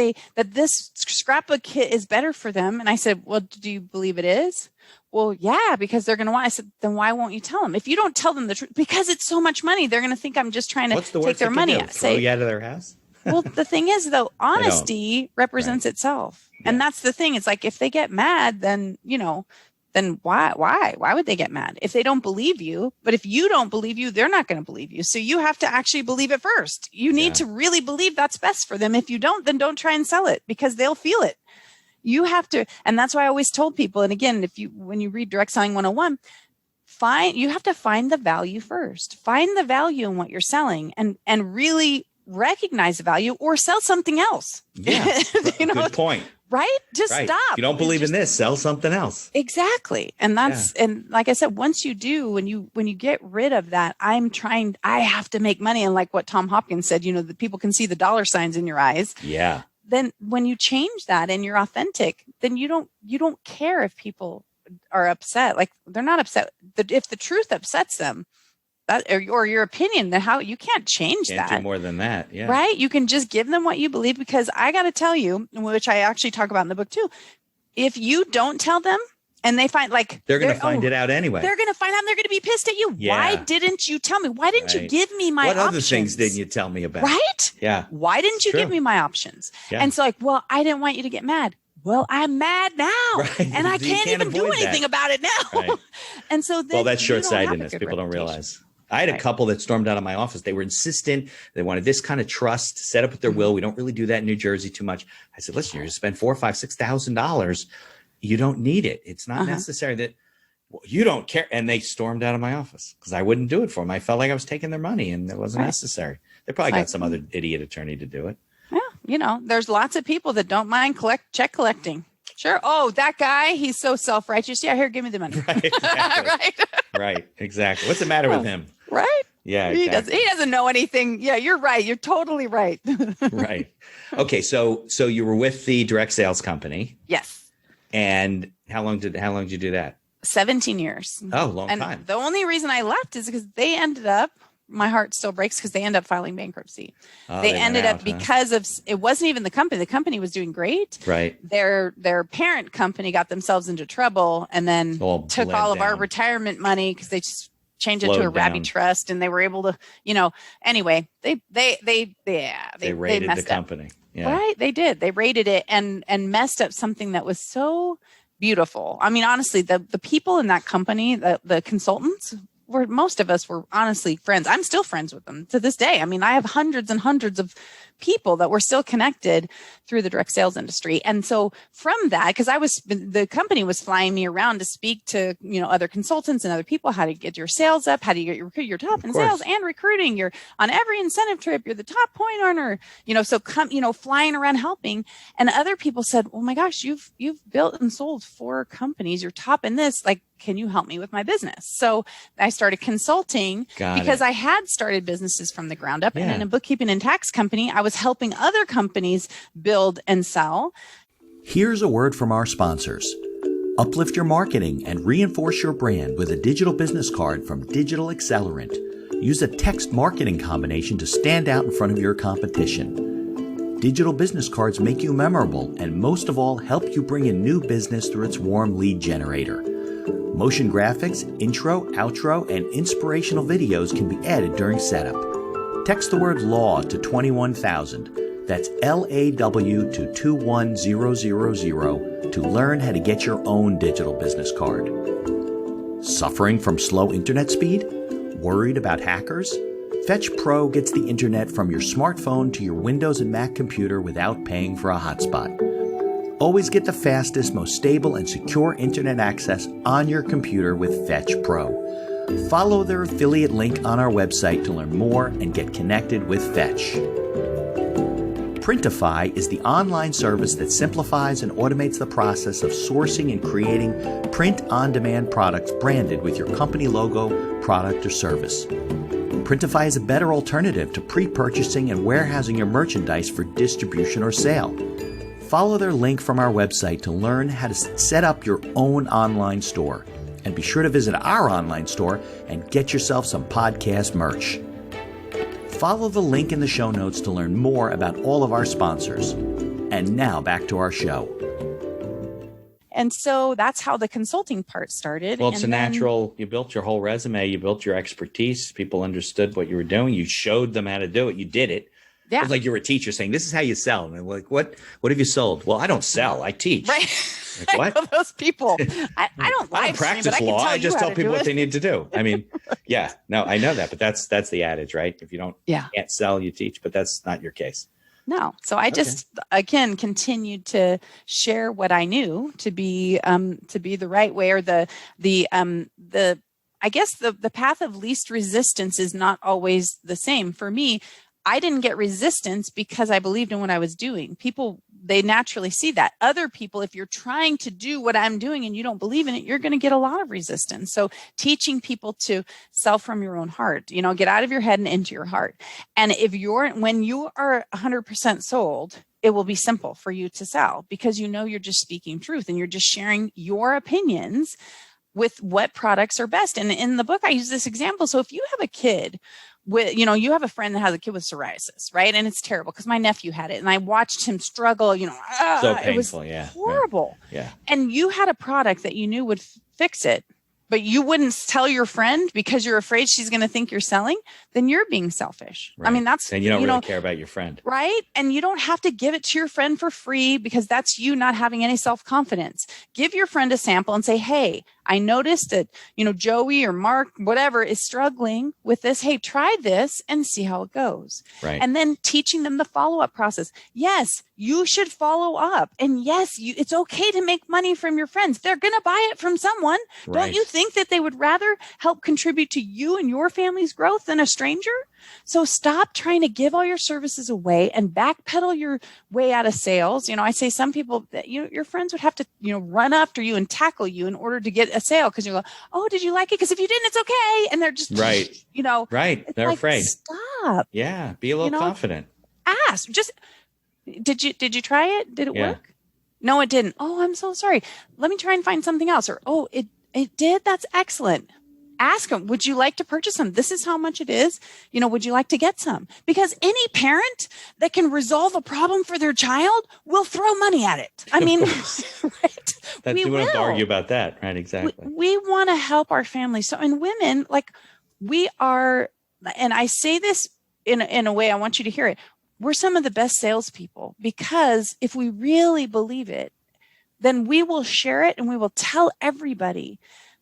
this scrapbook kit is better for them. And I said, well, do you believe it is? Well, yeah, because they're going to want. I said, then why won't you tell them? If you don't tell them the truth, because it's so much money, they're going to think I'm just trying to take their money. Throw you out of their house? Well, the thing is, though, honesty represents itself. Yeah. And that's the thing. It's like, if they get mad, then, then why would they get mad if they don't believe you? But if you don't believe you, they're not going to believe you. So you have to actually believe it first. You need to really believe that's best for them. If you don't, then don't try and sell it, because they'll feel it. You have to. And that's why I always told people. And again, when you read Direct Selling 101, you have to find the value first. Find the value in what you're selling and really recognize the value, or sell something else. Yeah. Good point. Right? Just stop. If you don't believe in this, sell something else. Exactly. And and like I said, once you do, when you get rid of that, I have to make money. And like what Tom Hopkins said, the people can see the dollar signs in your eyes. Yeah. Then when you change that and you're authentic, then you don't care if people are upset. Like, they're not upset. If the truth upsets them, or your opinion, then how you can't change that. Do more than that. Yeah. Right. You can just give them what you believe, because I got to tell you, which I actually talk about in the book too, if you don't tell them and they find, like, they're going to find it out anyway. They're going to find out and they're going to be pissed at you. Yeah. Why didn't you tell me? Why didn't you give me my options? What other things didn't you tell me about? Right. Yeah. Why didn't you give me my options? Yeah. And so, like, well, I didn't want you to get mad. well, I'm mad now, Right. and I can't even do anything about it now. Right. And so then, well, that's short-sightedness. People don't realize. I had a couple that stormed out of my office. They were insistent. They wanted this kind of trust set up with their will. We don't really do that in New Jersey too much. I said, listen, you're going to spend $4,000, $5,000, $6,000. You don't need it. It's not necessary. That you don't care. And they stormed out of my office because I wouldn't do it for them. I felt like I was taking their money and it wasn't necessary. They probably got some other idiot attorney to do it. Yeah. There's lots of people that don't mind check collecting. Sure. Oh, that guy, he's so self-righteous. Yeah, here, give me the money. Right. Exactly. Right. Exactly. What's the matter with him? Right. Yeah. Exactly. He doesn't know anything. Yeah, you're right. You're totally right. Right. Okay. So you were with the direct sales company. Yes. And how long did you do that? 17 years. Oh, long time. The only reason I left is because they ended up, my heart still breaks because they ended up filing bankruptcy. They ended up because of, it wasn't even the company. The company was doing great. Right. Their parent company got themselves into trouble and then took all of our retirement money because they just changed it to a Rabbi trust, and they were able to, anyway, they raided messed the company. Yeah. Right. They did. They raided it and messed up something that was so beautiful. I mean, honestly, the people in that company, the consultants, most of us were honestly friends. I'm still friends with them to this day. I mean, I have hundreds and hundreds of people that were still connected through the direct sales industry. And so from that, because the company was flying me around to speak to, other consultants and other people, how to get your sales up, how do you get your top in sales and recruiting. You're on every incentive trip. You're the top point earner, so flying around helping. And other people said, oh my gosh, you've built and sold 4 companies. You're top in this. Like, can you help me with my business? So I started consulting because I had started businesses from the ground up. Yeah. And in a bookkeeping and tax company, I was helping other companies build and sell. Here's a word from our sponsors. Uplift your marketing and reinforce your brand with a digital business card from Digital Accelerant. Use a text marketing combination to stand out in front of your competition. Digital business cards make you memorable and most of all help you bring in new business through its warm lead generator. Motion graphics, intro, outro, and inspirational videos can be added during setup. Text the word LAW to 21,000. That's LAW to 21000 to learn how to get your own digital business card. Suffering from slow internet speed? Worried about hackers? Fetch Pro gets the internet from your smartphone to your Windows and Mac computer without paying for a hotspot. Always get the fastest, most stable, and secure internet access on your computer with Fetch Pro. Follow their affiliate link on our website to learn more and get connected with Fetch. Printify is the online service that simplifies and automates the process of sourcing and creating print-on-demand products branded with your company logo, product, or service. Printify is a better alternative to pre-purchasing and warehousing your merchandise for distribution or sale. Follow their link from our website to learn how to set up your own online store. And be sure to visit our online store and get yourself some podcast merch. Follow the link in the show notes to learn more about all of our sponsors. And now back to our show. And so that's how the consulting part started. Well, it's natural. You built your whole resume. You built your expertise. People understood what you were doing. You showed them how to do it. You did it. Yeah. It was like you were a teacher saying, this is how you sell. And I'm like, what have you sold? Well, I don't sell. I teach. Right. Like, what? I know those people. I don't practice law. I just tell people what they need to do. I mean, yeah, no, I know that. But that's the adage, right? If you can't sell, you teach. But that's not your case. No. So I just, again, continued to share what I knew to be the right way, or I guess the path of least resistance is not always the same. For me, I didn't get resistance because I believed in what I was doing. People, they naturally see that. Other people, if you're trying to do what I'm doing and you don't believe in it, you're going to get a lot of resistance. So teaching people to sell from your own heart, get out of your head and into your heart. And when you are 100% sold, it will be simple for you to sell because you're just speaking truth and you're just sharing your opinions with what products are best. And in the book, I use this example. So if you have a kid you have a friend that has a kid with psoriasis, right? And it's terrible because my nephew had it and I watched him struggle, so painful. It was horrible. Yeah. And you had a product that you knew would fix it, but you wouldn't tell your friend because you're afraid she's going to think you're selling, then you're being selfish. Right. I mean, that's, and you don't really care about your friend. Right. And you don't have to give it to your friend for free because that's you not having any self-confidence. Give your friend a sample and say, hey, I noticed that, Joey or Mark, whatever, is struggling with this. Hey, try this and see how it goes. Right. And then teaching them the follow-up process. Yes, you should follow up. And yes, it's okay to make money from your friends. They're going to buy it from someone. Right. Don't you think that they would rather help contribute to you and your family's growth than a stranger? So stop trying to give all your services away and backpedal your way out of sales. I say some people that your friends would have to, run after you and tackle you in order to get a sale because you go, oh, did you like it? Because if you didn't, it's okay. And they're just, right. Right. They're afraid. Stop. Yeah. Be a little confident. Ask. Did you try it? Did it work? No, it didn't. Oh, I'm so sorry. Let me try and find something else. Or, oh, it did. That's excellent. Ask them, would you like to purchase some? This is how much it is. Would you like to get some? Because any parent that can resolve a problem for their child will throw money at it. I mean, right? We don't have to argue about that. Right. Exactly. We want to help our families. So, and women, we are, and I say this in a way, I want you to hear it. We're some of the best salespeople because if we really believe it, then we will share it and we will tell everybody.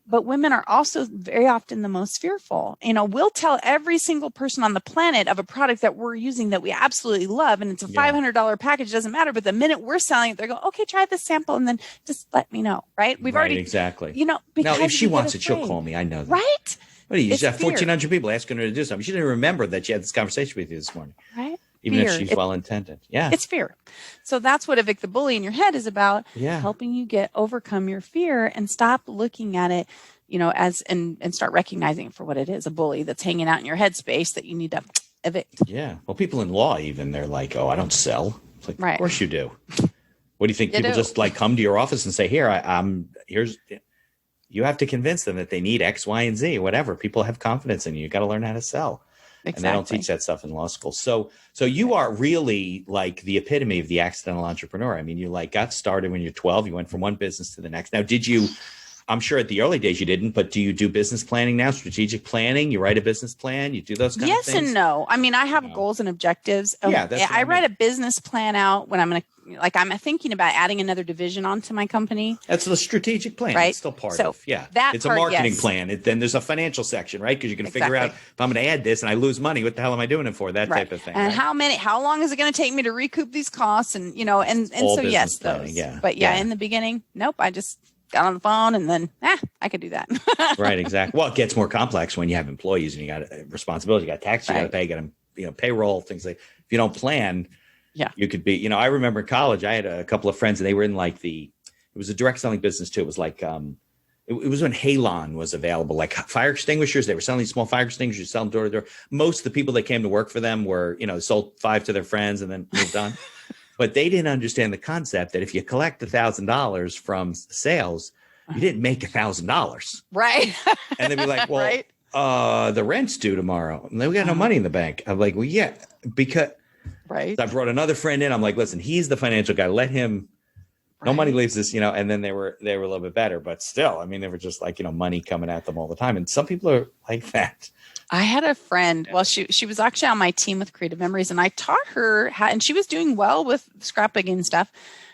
But women are also very often the most fearful. We'll tell every single person on the planet of a product that we're using that we absolutely love. And it's a $500 package. Doesn't matter. But the minute we're selling it, they're going, okay, try this sample. And then just let me know. Right. We've already. Exactly. Because now, if she wants it, she'll call me. I know that. Right. What do you have 1,400 people asking her to do something. She didn't remember that she had this conversation with you this morning. Right. Even if she's well-intended. Yeah. It's fear. So that's what Evict the Bully in your head is about. Yeah. Helping you overcome your fear and stop looking at it, and start recognizing it for what it is, a bully that's hanging out in your headspace that you need to evict. Yeah. Well, people in law even, they're like, oh, I don't sell. It's like, right. Of course you do. What do you think? People just come to your office and say, here's, you have to convince them that they need X, Y, and Z, whatever. People have confidence in you. You got to learn how to sell. Exactly. And they don't teach that stuff in law school. So you are really like the epitome of the accidental entrepreneur. I mean, you got started when you're 12, you went from one business to the next. Now, I'm sure at the early days you didn't, but do you do business planning now, strategic planning? You write a business plan, you do those kind of things? Yes and no. I mean, I have goals and objectives. I write a business plan out when I'm thinking about adding another division onto my company. That's the strategic plan. Right? It's still part of, it's a marketing plan. Then there's a financial section, right? Because you're going to figure out if I'm going to add this and I lose money, what the hell am I doing it for? That type of thing. And how long is it going to take me to recoup these costs? And, and so yes, those. Yeah. But in the beginning, nope, I just got on the phone and then, I could do that. Right, exactly. Well, it gets more complex when you have employees and you got responsibility, you got tax, you got to pay, you got payroll, things like. If you don't plan, you could be. I remember in college, I had a couple of friends and they were in it was a direct selling business too. It was like it was when Halon was available, like fire extinguishers. They were selling small fire extinguishers, selling door to door. Most of the people that came to work for them were sold 5 to their friends and then moved on. But they didn't understand the concept that if you collect $1,000 from sales, you didn't make $1,000. Right. And they'd be like, well, the rent's due tomorrow. And we got no money in the bank. I'm like, well, yeah, because I brought another friend in. I'm like, listen, he's the financial guy. Let him, no money leaves this, and then they were a little bit better, but still, I mean, they were just like, money coming at them all the time. And some people are like that. I had a friend, well, she was actually on my team with Creative Memories, and I taught her and she was doing well with scrapbooking and stuff.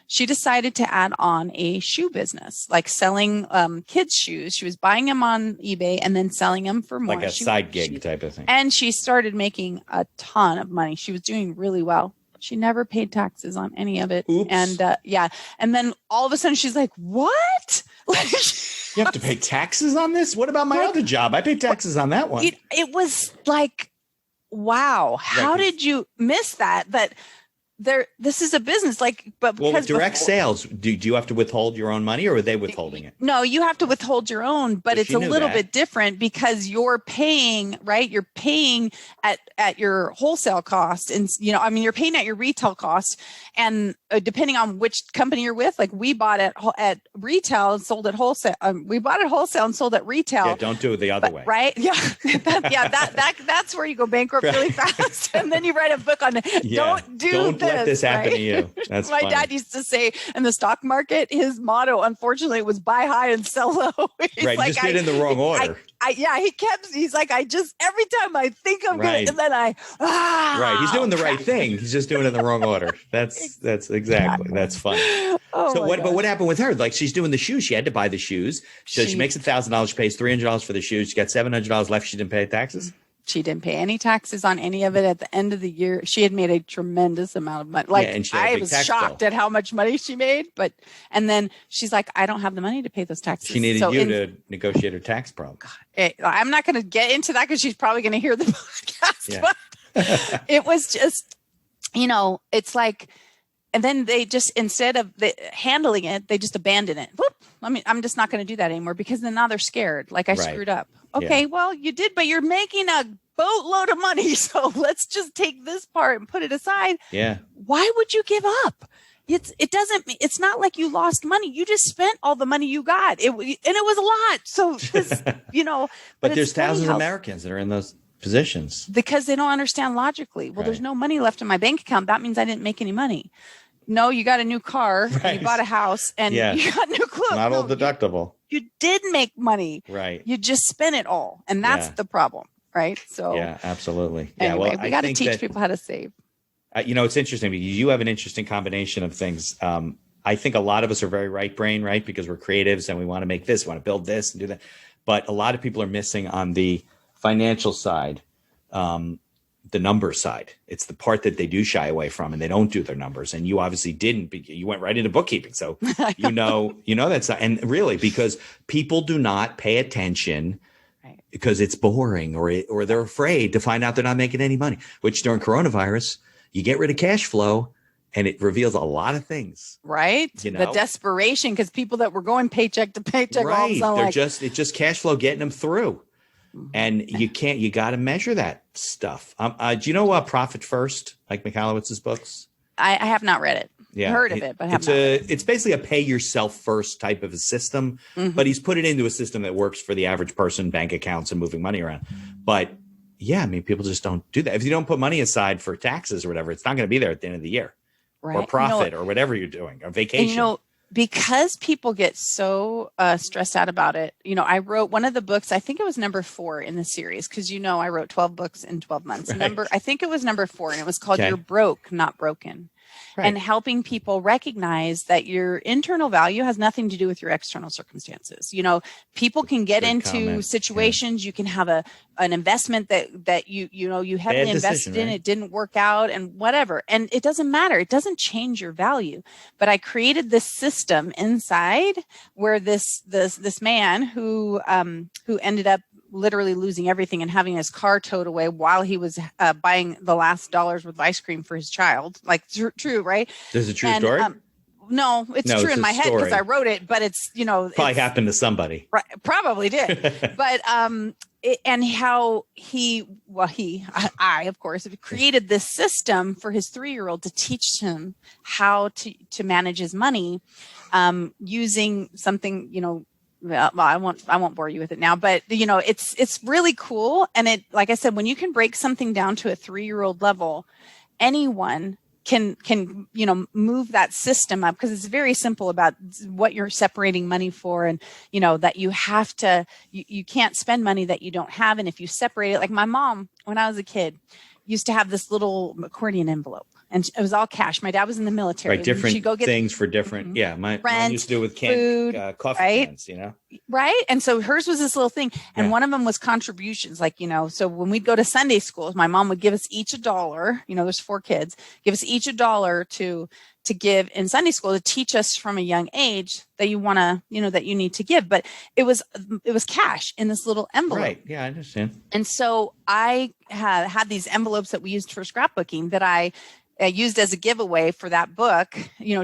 She decided to add on a shoe business, like selling kids' shoes. She was buying them on eBay and then selling them for more. Like a side gig type of thing. And she started making a ton of money. She was doing really well. She never paid taxes on any of it. Oops. And and then all of a sudden she's like, what? You have to pay taxes on this? What about my other job? I paid taxes on that one. It was like, wow, how did you miss that? This is a business, but with direct sales, do you have to withhold your own money, or are they withholding it? No, you have to withhold your own, but it's a little bit different because you're paying, right? You're paying at your wholesale cost, and you're paying at your retail cost, and depending on which company you're with, like we bought at retail and sold at wholesale. We bought at wholesale and sold at retail. Yeah, don't do it the other way. Right? Yeah, that's where you go bankrupt really fast, and then you write a book on don't let this happen to you. That's my dad used to say in the stock market. His motto, unfortunately, was buy high and sell low. Right, like, just did it in the wrong order. He's like, I just, every time I think I'm going to, and then right. He's doing the right thing. He's just doing it in the wrong order. That's exactly, that's funny. But what happened with her? Like, she's doing the shoes. She had to buy the shoes. So she makes $1,000, she pays $300 for the shoes. She got $700 left. She didn't pay taxes. She didn't pay any taxes on any of it. At the end of the year, she had made a tremendous amount of money. Like, I was shocked at how much money she made. And then she's like, I don't have the money to pay those taxes. She needed you to negotiate her tax problem. I'm not going to get into that because she's probably going to hear the podcast. Yeah. But it was just, it's like, and then they just, instead of handling it, they just abandon it. Whoop. I'm just not going to do that anymore because then now they're scared. Like I screwed up. Okay, well, you did, but you're making a boatload of money. So let's just take this part and put it aside. Yeah. Why would you give up? It's not like you lost money. You just spent all the money you got. And it was a lot. So, but there's thousands of Americans that are in those positions because they don't understand logically. Well, there's no money left in my bank account. That means I didn't make any money. No, you got a new car, you bought a house, and you got new clothes. Not all deductible. You did make money. Right. You just spent it all. And that's the problem. Right. So yeah, absolutely. Anyway, we got to teach people how to save. It's interesting because you have an interesting combination of things. I think a lot of us are very right brain, right? Because we're creatives and we want to make this, we want to build this and do that. But a lot of people are missing on the financial side, the number side. It's the part that they do shy away from and they don't do their numbers. And you obviously didn't. You went right into bookkeeping. So, that's not, and really because people do not pay attention because it's boring or they're afraid to find out they're not making any money, which during coronavirus, you get rid of cash flow and it reveals a lot of things. Right. The desperation because people that were going paycheck to paycheck. Right. It's just cash flow getting them through. And you got to measure that stuff. Do you know Profit First, Mike Michalowicz's books? I have not read it. Yeah. Heard of it, but have not read it. It's basically a pay yourself first type of a system, but he's put it into a system that works for the average person, bank accounts and moving money around. But people just don't do that. If you don't put money aside for taxes or whatever, it's not going to be there at the end of the year or profit or whatever you're doing or vacation. Because people get so stressed out about it, I wrote one of the books, I think it was number 4 in the series, because, I wrote 12 books in 12 months. Right. I think it was number 4, and it was called You're Broke, Not Broken. Right. And helping people recognize that your internal value has nothing to do with your external circumstances. People can get into situations. You can have an investment that you heavily invested in. It didn't work out and whatever. And it doesn't matter. It doesn't change your value. But I created this system inside where this man who ended up literally losing everything and having his car towed away while he was buying the last dollars worth of ice cream for his child. Like true, right? This is a true story? No, it's true in my head because I wrote it, but it's, probably happened to somebody. Right, probably did. But, and how I, of course, have created this system for his 3-year-old to teach him how to manage his money, using something, well, I won't bore you with it now, but it's really cool. And it, like I said, when you can break something down to a 3-year-old level, anyone can move that system up because it's very simple about what you're separating money for. And, that you have to, you can't spend money that you don't have. And if you separate it, like my mom, when I was a kid, used to have this little accordion envelope. And it was all cash. My dad was in the military. Right, different things for different. Yeah, mine used to do with coffee cans, Right, and so hers was this little thing, and one of them was contributions. Like, so when we'd go to Sunday school, my mom would give us each $1. There's 4 kids. Give us each $1 to give in Sunday school to teach us from a young age that you want to, that you need to give. But it was cash in this little envelope. Right. Yeah, I understand. And so I had these envelopes that we used for scrapbooking that I used as a giveaway for that book,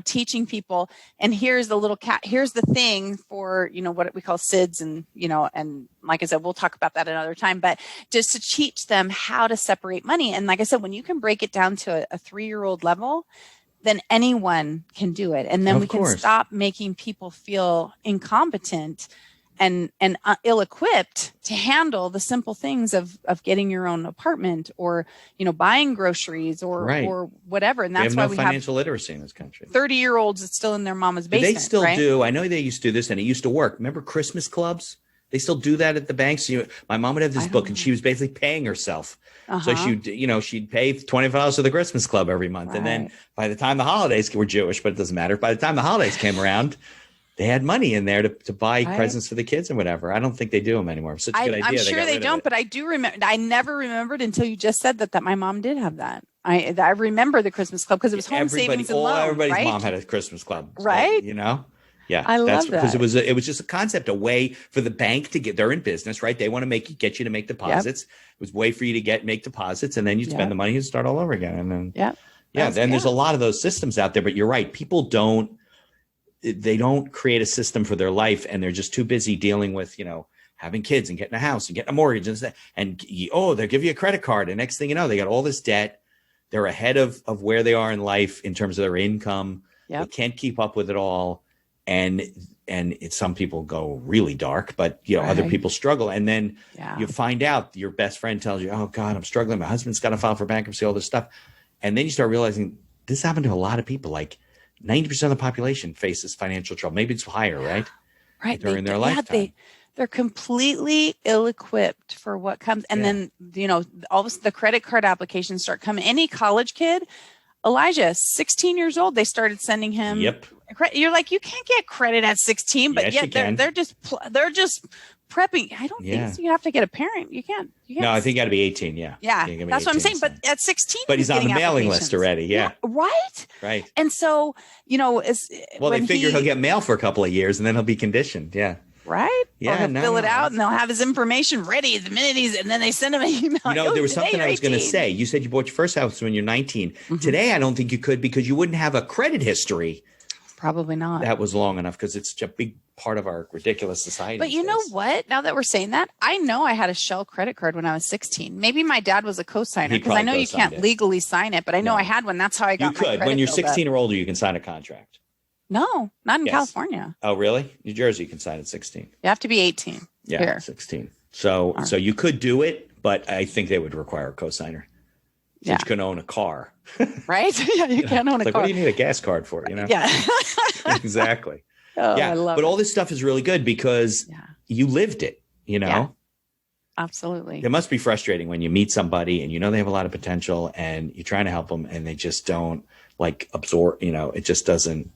teaching people. And here's the little here's the thing for, what we call SIDS. And, and like I said, we'll talk about that another time, but just to teach them how to separate money. And like I said, when you can break it down to a 3-year-old level, then anyone can do it. And then we can stop making people feel incompetent and ill-equipped to handle the simple things of getting your own apartment or, buying groceries or whatever. And that's why we have financial literacy in this country. 30-year-olds that's still in their mama's basement. They still do. I know they used to do this and it used to work. Remember Christmas clubs? They still do that at the banks. My mom would have this book and she was basically paying herself. So she'd pay $25 for the Christmas club every month. And then by the time the holidays were Jewish, but it doesn't matter. By the time the holidays came around, they had money in there to buy presents for the kids and whatever. I don't think they do them anymore. Such a good idea. I'm sure they don't, but I do remember. I never remembered until you just said that my mom did have that. I remember the Christmas club because it was home savings and loan. Everybody's mom had a Christmas club, right? Yeah, I love that because it was just a concept, a way for the bank to get. They're in business, right? They want to get you to make deposits. It was a way for you to make deposits, and then you spend the money and start all over again. And then there's a lot of those systems out there. But you're right, people don't. They don't create a system for their life, and they're just too busy dealing with, having kids and getting a house and getting a mortgage and they'll give you a credit card. And next thing you know, they got all this debt. They're ahead of where they are in life in terms of their income. They can't keep up with it all. And some people go really dark, but other people struggle. And then you find out your best friend tells you, oh God, I'm struggling. My husband's got to file for bankruptcy, all this stuff. And then you start realizing this happened to a lot of people. Like 90% of the population faces financial trouble. Maybe it's higher, right? Right. During their lifetime. They're completely ill-equipped for what comes. And then, all of a sudden the credit card applications start coming. Any college kid, Elijah, 16 years old, they started sending him. Yep. You're like, you can't get credit at 16, but yet they're just prepping. I don't think so. You have to get a parent. You can't. No, I think you got to be 18. Yeah. Yeah. That's what I'm saying. But at 16, but he's on the mailing list already. Yeah. Right. Right. And so, they figure he'll get mail for a couple of years and then he'll be conditioned. Yeah. Right. Yeah. Or he'll fill it out and they'll have his information ready the minute and then they send him an email. There was something I was going to say. You said you bought your first house when you're 19. Mm-hmm. Today, I don't think you could because you wouldn't have a credit history. Probably not. That was long enough because it's such a big part of our ridiculous society. But you know what? Now that we're saying that, I know I had a Shell credit card when I was 16. Maybe my dad was a co-signer because I know you can't legally sign it, but I know I had one. That's how I got my credit. You could. When you're 16 or older, you can sign a contract. No, not in California. Oh, really? New Jersey, you can sign at 16. You have to be 18. Yeah, here. 16. So you could do it, but I think they would require a co-signer. So you can own a car. Right? Yeah, you can't own a car. What do you need a gas card for? Yeah. Exactly. Oh, I love but all this stuff is really good because you lived it, Yeah. Absolutely. It must be frustrating when you meet somebody and they have a lot of potential and you're trying to help them and they just don't absorb, it just doesn't.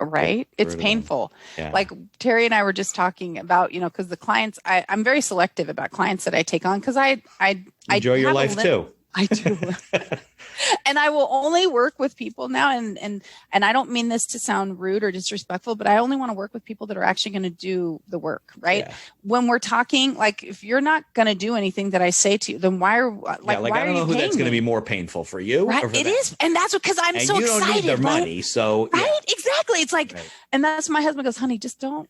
Right. It's painful. Yeah. Like Terry and I were just talking about, because the clients, I'm very selective about clients that I take on because I enjoy your life too. I do. And I will only work with people now. And I don't mean this to sound rude or disrespectful, but I only want to work with people that are actually going to do the work. Right. Yeah. When we're talking, if you're not going to do anything that I say to you, then why are why I don't know who that's going to be more painful for you. Right. It is. And that's because I'm so excited. You don't need their money. So. Right. Exactly. It's and that's my husband goes, honey, just don't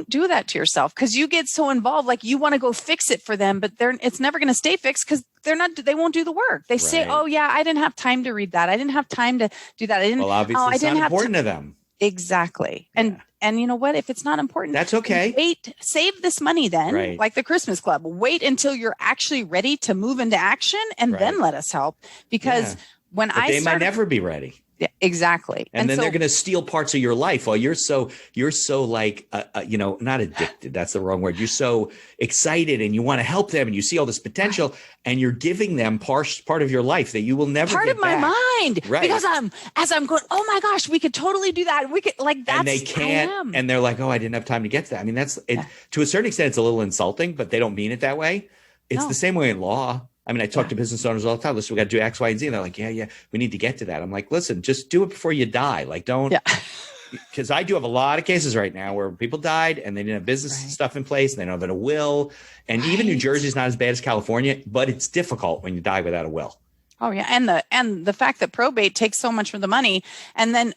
do that to yourself because you get so involved. You want to go fix it for them, but it's never going to stay fixed because they won't do the work. They say, oh yeah, I didn't have time to read that. I didn't have time to do that. Obviously it's not important to them. Exactly. And you know what? If it's not important, that's okay. Save this money then, like the Christmas club. Wait until you're actually ready to move into action and then let us help because they might never be ready. Yeah, exactly. And then they're going to steal parts of your life while you're so not addicted. That's the wrong word. You're so excited and you want to help them and you see all this potential and you're giving them part of your life that you will never part get of my back. Mind. Right. Because as I'm going, oh my gosh, we could totally do that. We could that's and they can't. And they're like, oh, I didn't have time to get to that. I mean, that's it. To a certain extent, it's a little insulting, but they don't mean it that way. It's the same way in law. I mean, I talk to business owners all the time. Listen, we got to do X, Y, and Z. And they're like, yeah, we need to get to that. I'm like, listen, just do it before you die. Don't, because I do have a lot of cases right now where people died and they didn't have business stuff in place and they don't have a will. And even New Jersey is not as bad as California, but it's difficult when you die without a will. Oh yeah, and the fact that probate takes so much of the money, and then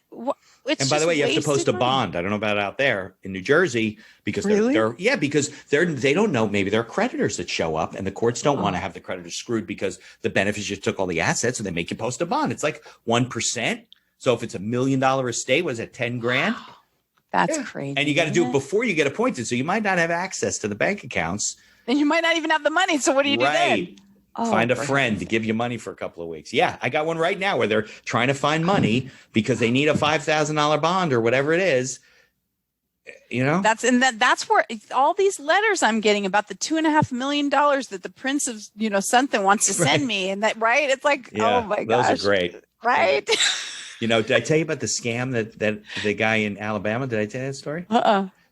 It's And by the way, you have to post a money. bond. I don't know about out there in New Jersey because Really? they don't know. Maybe there are creditors that show up and the courts don't want to have the creditors screwed because the beneficiaries took all the assets and they make you post a bond. It's like 1%. So if it's $1 million estate, was it 10 grand? That's crazy. And you got to do it before you get appointed. So you might not have access to the bank accounts. And you might not even have the money. So what do you do then? Find a friend to give you money for a couple of weeks. Yeah, I got one right now where they're trying to find money because they need a $5,000 bond or whatever it is. You know, that's where all these letters I'm getting about the $2.5 million that the Prince of something wants to send me, and that it's like, oh my gosh, those are great, right? Did I tell you about the scam that the guy in Alabama? Did I tell you that story?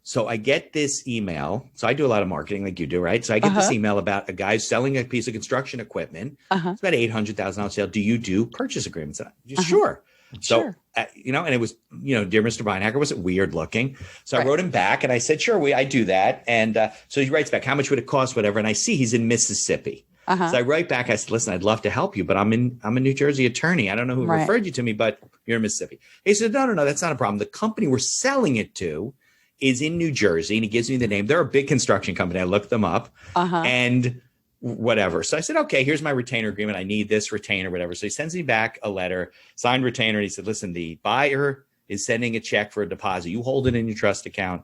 So I get this email. So I do a lot of marketing like you do, right? So I get this email about a guy selling a piece of construction equipment. It's about $800,000 sale. Do you do purchase agreements? Sure. So, and it was, dear Mr. Beinhacker, was it weird looking? So I wrote him back and I said, sure, I do that. And so he writes back, how much would it cost? Whatever. And I see he's in Mississippi. So I write back, I said, listen, I'd love to help you, but I'm a New Jersey attorney. I don't know who referred you to me, but you're in Mississippi. He said, no, that's not a problem. The company we're selling it to is in New Jersey, and he gives me the name. They're a big construction company. I looked them up and whatever. So I said, okay, here's my retainer agreement. I need this retainer, whatever. So he sends me back a letter, signed retainer. And he said, listen, the buyer is sending a check for a deposit. You hold it in your trust account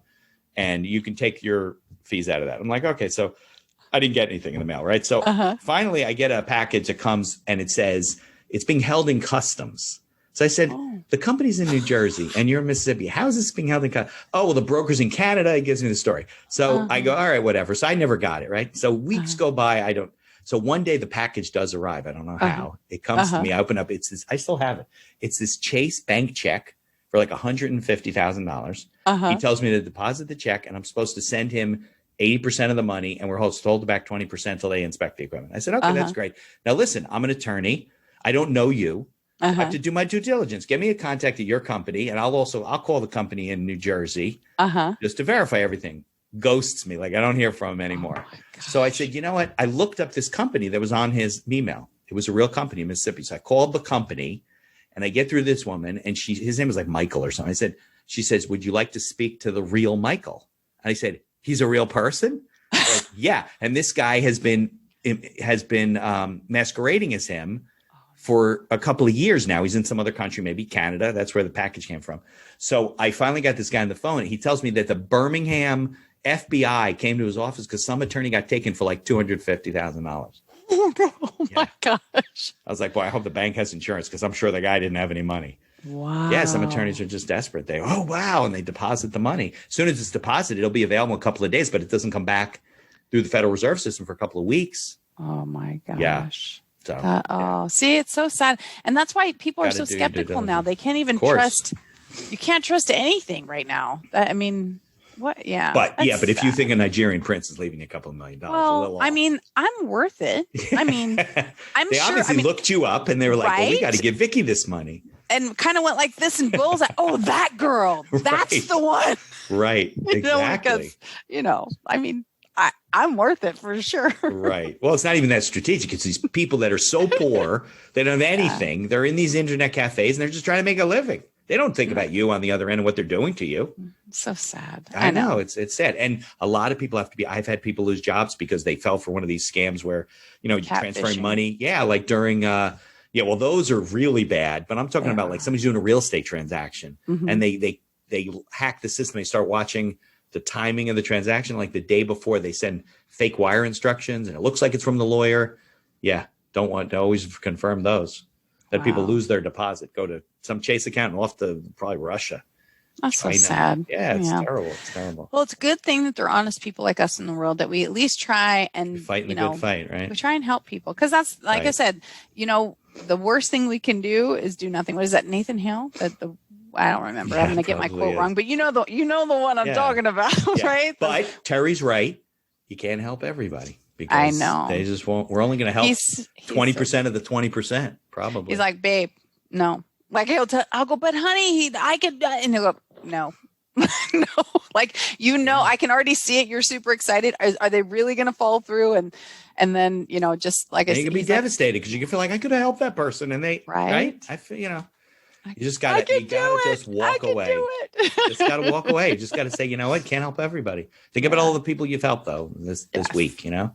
and you can take your fees out of that. I'm like, okay. So I didn't get anything in the mail, right? So finally I get a package that comes and it says it's being held in customs. So I said, the company's in New Jersey and you're in Mississippi. How is this being held in customs? Oh, well, the broker's in Canada. He gives me the story. So I go, all right, whatever. So I never got it, right? So weeks go by. So one day the package does arrive. I don't know how. It comes to me. I open up. It's this. I still have it. It's this Chase bank check for like $150,000. He tells me to deposit the check and I'm supposed to send him 80% of the money. And we're told to back 20% till they inspect the equipment. I said, okay, that's great. Now listen, I'm an attorney. I don't know you. I have to do my due diligence. Get me a contact at your company, and I'll call the company in New Jersey just to verify everything. Ghosts me, like I don't hear from him anymore. So I said, you know what? I looked up this company that was on his email. It was a real company in Mississippi. So I called the company, and I get through this woman, and his name was like Michael or something. She says, would you like to speak to the real Michael? And I said, he's a real person? Like, yeah. And this guy has been masquerading as him for a couple of years now. He's in some other country, maybe Canada. That's where the package came from. So I finally got this guy on the phone. And he tells me that the Birmingham FBI came to his office because some attorney got taken for like $250,000. Oh my gosh. I was like, boy, I hope the bank has insurance because I'm sure the guy didn't have any money. Wow. Yeah, some attorneys are just desperate. Wow. And they deposit the money. As soon as it's deposited, it'll be available in a couple of days, but it doesn't come back through the Federal Reserve System for a couple of weeks. Oh my gosh. Yeah. So, see, it's so sad. And that's why people are so skeptical now. They can't even trust. You can't trust anything right now. I mean, what? Yeah. But if you think a Nigerian prince is leaving a couple of $1 million, well, I mean, I'm worth it. I mean, they obviously looked you up and they were like, well, we got to give Vicki this money. And kind of went like this in bullseye. Oh, that girl. That's the one. Right. Exactly. I mean, I'm worth it for sure. Right. Well, it's not even that strategic. It's these people that are so poor, they don't have anything. Yeah. They're in these internet cafes and they're just trying to make a living. They don't think about you on the other end and what they're doing to you. So sad. I know. It's sad. And a lot of people I've had people lose jobs because they fell for one of these scams where, you're transferring money. Yeah. Like during, well, those are really bad, but I'm talking about like somebody's doing a real estate transaction and they hack the system. They start watching the timing of the transaction, like the day before they send fake wire instructions and it looks like it's from the lawyer. Yeah. Don't want to always confirm those. That people lose their deposit, go to some Chase account and off to probably Russia. That's so sad. Yeah, it's terrible. It's terrible. Well, it's a good thing that there are honest people like us in the world that we at least try and fight a good fight, right? We try and help people because that's like I said, the worst thing we can do is do nothing. What is that, Nathan Hale? I don't remember. I'm going to get my quote wrong, but you know the one I'm talking about, right? But Terry's right. You can't help everybody. Because I know they just won't. We're only going to help 20% of the 20%, probably. He's like, babe, no. Like I'll go, but honey, I could, and he'll go, no, no. Like I can already see it. You're super excited. Are they really going to fall through? And then just like you can be devastated because you can feel like I could have helped that person, and they right. I feel You just gotta just walk away. Just gotta walk away. You just gotta say, you know what? Can't help everybody. Think about all the people you've helped though this week. You know.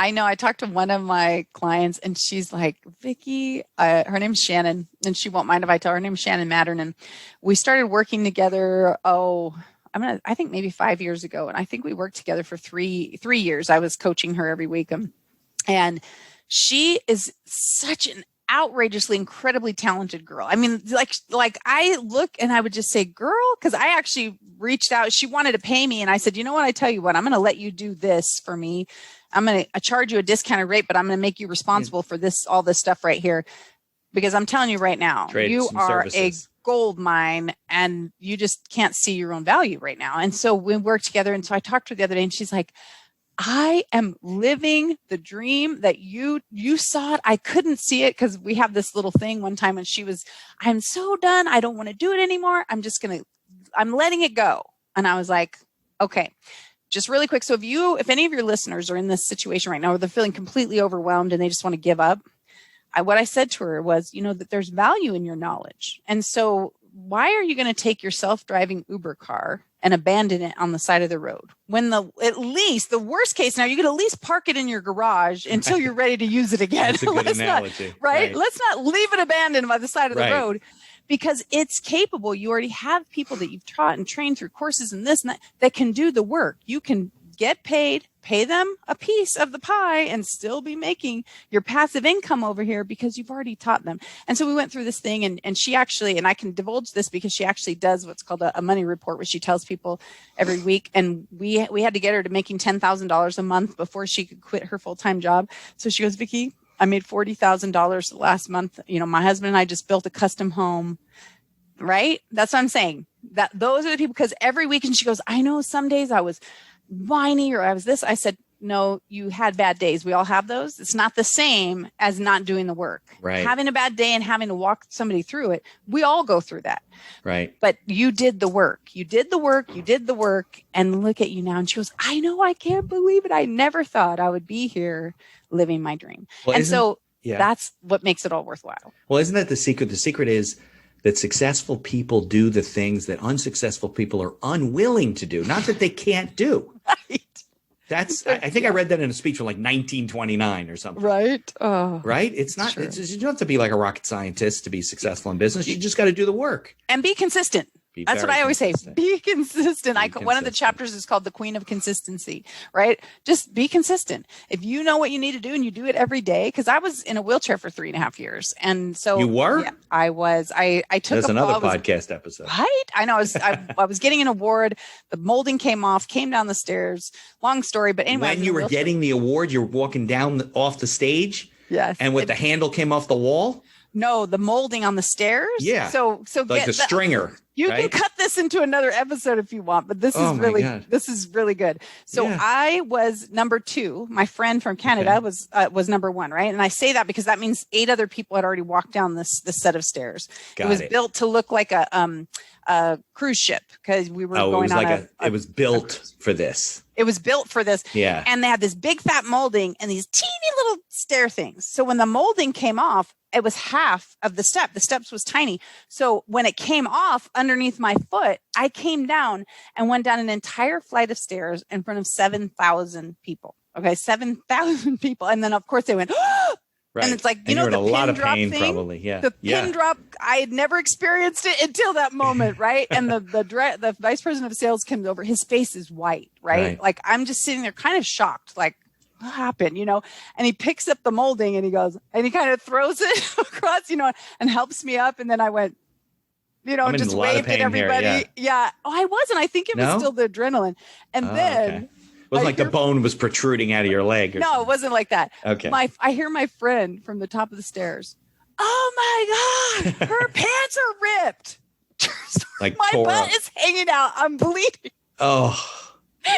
I know. I talked to one of my clients, and she's like, Vicki. Her name's Shannon, and she won't mind if I tell her. Her name's Shannon Mattern, and we started working together. I think maybe 5 years ago, and I think we worked together for three years. I was coaching her every week, and she is such an outrageously, incredibly talented girl. I mean, like I look and I would just say, girl, because I actually reached out. She wanted to pay me, and I said, you know what? I tell you what, I'm going to let you do this for me. I'm going to charge you a discounted rate, but I'm going to make you responsible for all this stuff right here, because I'm telling you right now, you are a gold mine, and you just can't see your own value right now. And so we worked together. And so I talked to her the other day, and she's like, I am living the dream that you saw it. I couldn't see it because we have this little thing one time, and she was, I'm so done. I don't want to do it anymore. I'm letting it go. And I was like, okay, just really quick. So if any of your listeners are in this situation right now, or they're feeling completely overwhelmed and they just want to give up, what I said to her was, that there's value in your knowledge. And so why are you going to take your self-driving Uber car and abandon it on the side of the road when at least the worst case, now you could at least park it in your garage until you're ready to use it again. That's a good analogy. Right? Let's not leave it abandoned by the side of the road, because it's capable. You already have people that you've taught and trained through courses and this and that can do the work. You can get paid, pay them a piece of the pie, and still be making your passive income over here because you've already taught them. And so we went through this thing, and she actually, and I can divulge this because she actually does what's called a money report, where she tells people every week. And we had to get her to making $10,000 a month before she could quit her full-time job. So she goes, Vicki, I made $40,000 last month. My husband and I just built a custom home. Right? That's what I'm saying. That those are the people, because every week, and she goes, I know some days I was whiny or I was this. I said, no, you had bad days. We all have those. It's not the same as not doing the work. Right. Having a bad day and having to walk somebody through it. We all go through that. Right. But you did the work. You did the work. And look at you now. And she goes, I know, I can't believe it. I never thought I would be here living my dream. Well, and so that's what makes it all worthwhile. Well, isn't that the secret? The secret is that successful people do the things that unsuccessful people are unwilling to do, not that they can't do. Right. That's, I think I read that in a speech from like 1929 or something. Right. Right. It's not, you don't have to be like a rocket scientist to be successful in business. You just got to do the work. And be consistent. That's what I always say. Be consistent. One of the chapters is called the Queen of Consistency, right? Just be consistent. If you know what you need to do and you do it every day, because I was in a wheelchair for 3.5 years. And so you were? Yeah, I was. I took That's another podcast episode. Right? I know. I was getting an award. The molding came off, came down the stairs. Long story. But anyway. When you were getting the award, you were walking down off the stage? Yes. And the handle came off the wall? No, the molding on the stairs. Yeah. So like the stringer. You can cut this into another episode if you want, but this is really good. So I was number 2. My friend from Canada was number 1, right? And I say that because that means 8 other people had already walked down this set of stairs. It was built to look like a cruise ship, because we were going on it was built for this. It was built for this. Yeah. And they had this big fat molding and these teeny little stair things. So when the molding came off, it was half of the step. The steps was tiny. So when it came off underneath my foot, I came down and went down an entire flight of stairs in front of 7,000 people. Okay. 7,000 people. And then of course they went, right. And it's like, the a lot of drop pain, thing, probably. Yeah. The pin drop, I had never experienced it until that moment, right? And the vice president of sales comes over. His face is white, right? Like I'm just sitting there kind of shocked, like, what happened, And he picks up the molding and he goes, and he kind of throws it across, and helps me up. And then I went, just waved at everybody. Here, yeah. Oh, I wasn't. I think it was still the adrenaline. And then... Okay. It wasn't like the bone was protruding out of your leg. No, it wasn't like that. Okay. I hear my friend from the top of the stairs. Oh my God, her pants are ripped. Like my butt is hanging out. I'm bleeding. Oh.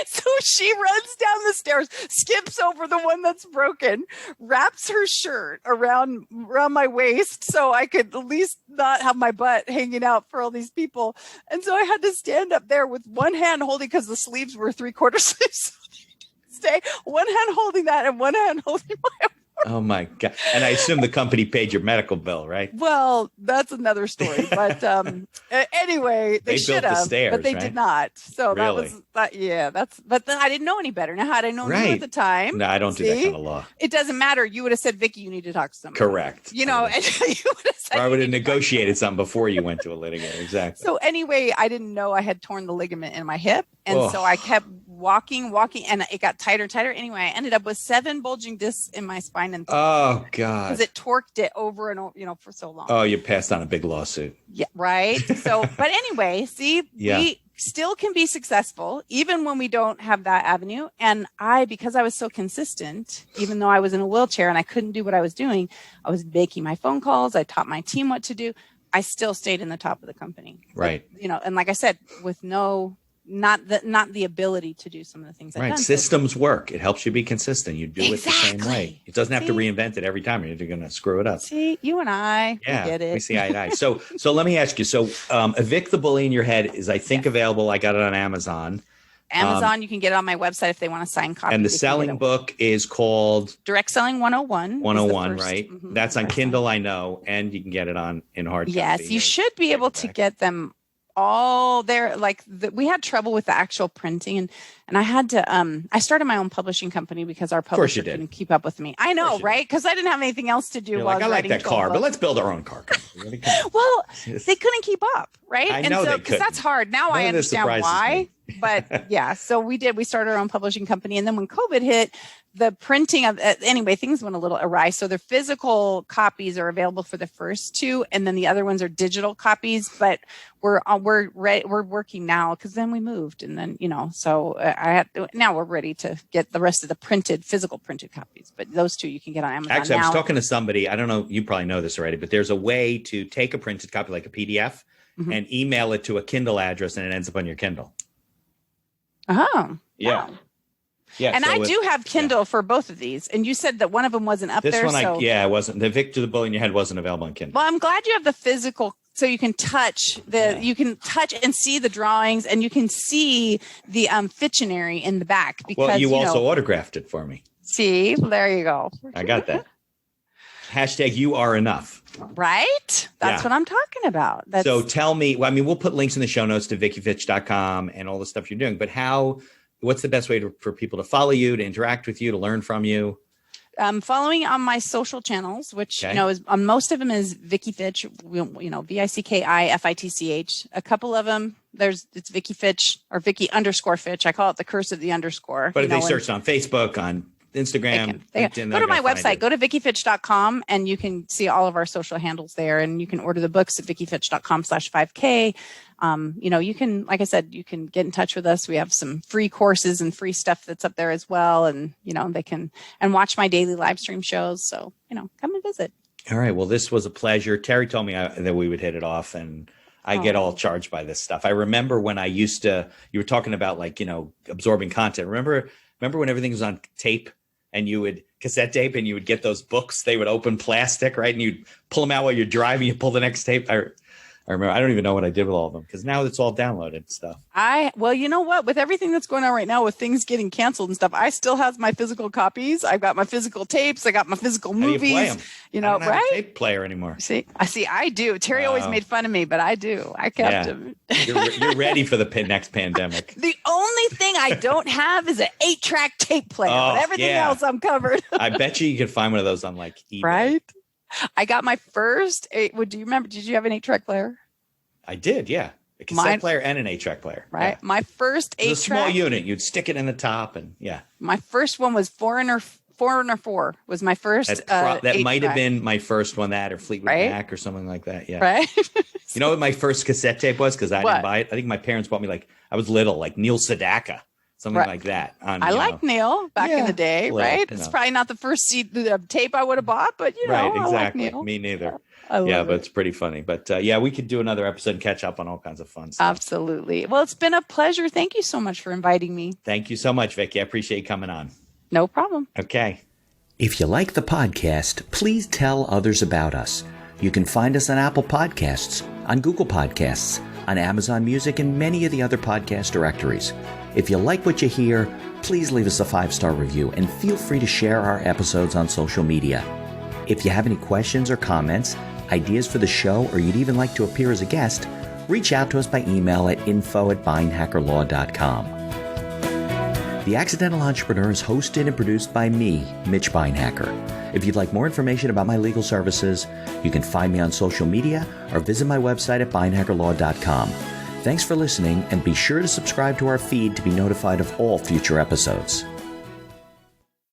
So she runs down the stairs, skips over the one that's broken, wraps her shirt around my waist so I could at least not have my butt hanging out for all these people. And so I had to stand up there with one hand holding, because the sleeves were 3/4 sleeves. Stay one hand holding that and one hand holding my Oh my God. And I assume the company paid your medical bill, right? Well, that's another story. But anyway, they should have, but they did not. So that was that. Yeah, but then I didn't know any better. Now, had I known you at the time, no, I don't do that kind of law. It doesn't matter. You would have said, Vicki, you need to talk to somebody. Correct. You know, and you would have said, or I would have negotiated something before you went to a litigant. Exactly. So anyway, I didn't know I had torn the ligament in my hip. And so I kept walking, and it got tighter. Anyway, I ended up with 7 bulging discs in my spine. And oh God. Because it torqued it over and over, for so long. Oh, you passed on a big lawsuit. Yeah, right. So, but anyway, see, we still can be successful even when we don't have that avenue. And because I was so consistent, even though I was in a wheelchair and I couldn't do what I was doing, I was making my phone calls. I taught my team what to do. I still stayed in the top of the company. Right. But, and like I said, with not the ability to do some of the things I've done. Systems work. It helps you be consistent. You do it the same way. It doesn't have to reinvent it every time. You're going to screw it up. See, you and I, we get it. We see eye to eye. So let me ask you. So Evict the Bully in Your Head is, I think, available. I got it on Amazon. You can get it on my website if they want to sign copies. And the selling book is called Direct Selling 101. 101, right? Mm-hmm. That's on Kindle, I know, and you can get it in hard copy. Yes, you should be able to get them all there. We had trouble with the actual printing, and I had to I started my own publishing company because our publisher couldn't keep up with me. I know, right? Because I didn't have anything else to do. You're I like that car, but let's build our own car. Well, they couldn't keep up, right? I know, because that's hard. Now I understand why. But yeah, so we started our own publishing company, and then when COVID hit, the printing of things went a little awry. So the physical copies are available for the first 2, and then the other ones are digital copies. But we're working now because then we moved, and then so now we're ready to get the rest of the physical printed copies. But those 2 you can get on Amazon. Actually, I was talking to somebody. I don't know. You probably know this already, but there's a way to take a printed copy like a PDF and email it to a Kindle address, and it ends up on your Kindle. Oh, yeah. Wow. Yeah, and I do have Kindle for both of these. And you said that one of them wasn't up there. This one, it wasn't. The Evict the Bully in Your Head wasn't available on Kindle. Well, I'm glad you have the physical, so you can touch you can touch and see the drawings, and you can see the Fictionary in the back. Because you also autographed it for me. See, there you go. I got that. Hashtag you are enough. Right? That's what I'm talking about. So tell me, we'll put links in the show notes to VickiFitch.com and all the stuff you're doing, but what's the best way for people to follow you, to interact with you, to learn from you? Following on my social channels, which is most of them is Vicki Fitch, VICKIFITCH. A couple of them, it's Vicki Fitch or Vicki_Fitch. I call it the curse of the underscore. But if they search on Facebook, on Instagram, LinkedIn, go to my website, go to VickiFitch.com, and you can see all of our social handles there, and you can order the books at VickiFitch.com/5K. You can, like I said, you can get in touch with us. We have some free courses and free stuff that's up there as well. And, they can watch my daily live stream shows. So, come and visit. All right. Well, this was a pleasure. Terry told me that we would hit it off, and I get all charged by this stuff. I remember when you were talking about absorbing content. Remember when everything was on tape and you would cassette tape and you would get those books, they would open plastic, right? And you'd pull them out while you're driving, you pull the next tape. I remember, I don't even know what I did with all of them because now it's all downloaded stuff. Well, you know what? With everything that's going on right now, with things getting canceled and stuff, I still have my physical copies. I've got my physical tapes. I got my physical movies. How do you play them? I don't have right? a tape player anymore. See, I do. Terry always made fun of me, but I do. I kept them. You're ready for the next pandemic. The only thing I don't have is an 8-track tape player. But everything else I'm covered. I bet you could find one of those on eBay. Right? I got my first 8. Do you remember? Did you have an 8-track player? I did, yeah. A cassette player and an 8-track player. Right. Yeah. My first 8-track. It was a small unit. You'd stick it in the top and My first one was Foreigner 4 was my first. That might have been my first one, that or Fleetwood Mac or something like that. Yeah. Right. You know what my first cassette tape was? Because I didn't buy it. I think my parents bought me I was little, Neil Sedaka. Something like that. I liked Neil back in the day, right? It's probably not the first tape I would have bought, but right, exactly. I like Neil. Me neither. But it's pretty funny. But we could do another episode and catch up on all kinds of fun stuff. Absolutely. Well, it's been a pleasure. Thank you so much for inviting me. Thank you so much, Vicki. I appreciate you coming on. No problem. Okay. If you like the podcast, please tell others about us. You can find us on Apple Podcasts, on Google Podcasts, on Amazon Music, and many of the other podcast directories. If you like what you hear, please leave us a 5-star review and feel free to share our episodes on social media. If you have any questions or comments, ideas for the show, or you'd even like to appear as a guest, reach out to us by email at info@beinhackerlaw.com. The Accidental Entrepreneur is hosted and produced by me, Mitch Beinhacker. If you'd like more information about my legal services, you can find me on social media or visit my website at beinhackerlaw.com. Thanks for listening, and be sure to subscribe to our feed to be notified of all future episodes.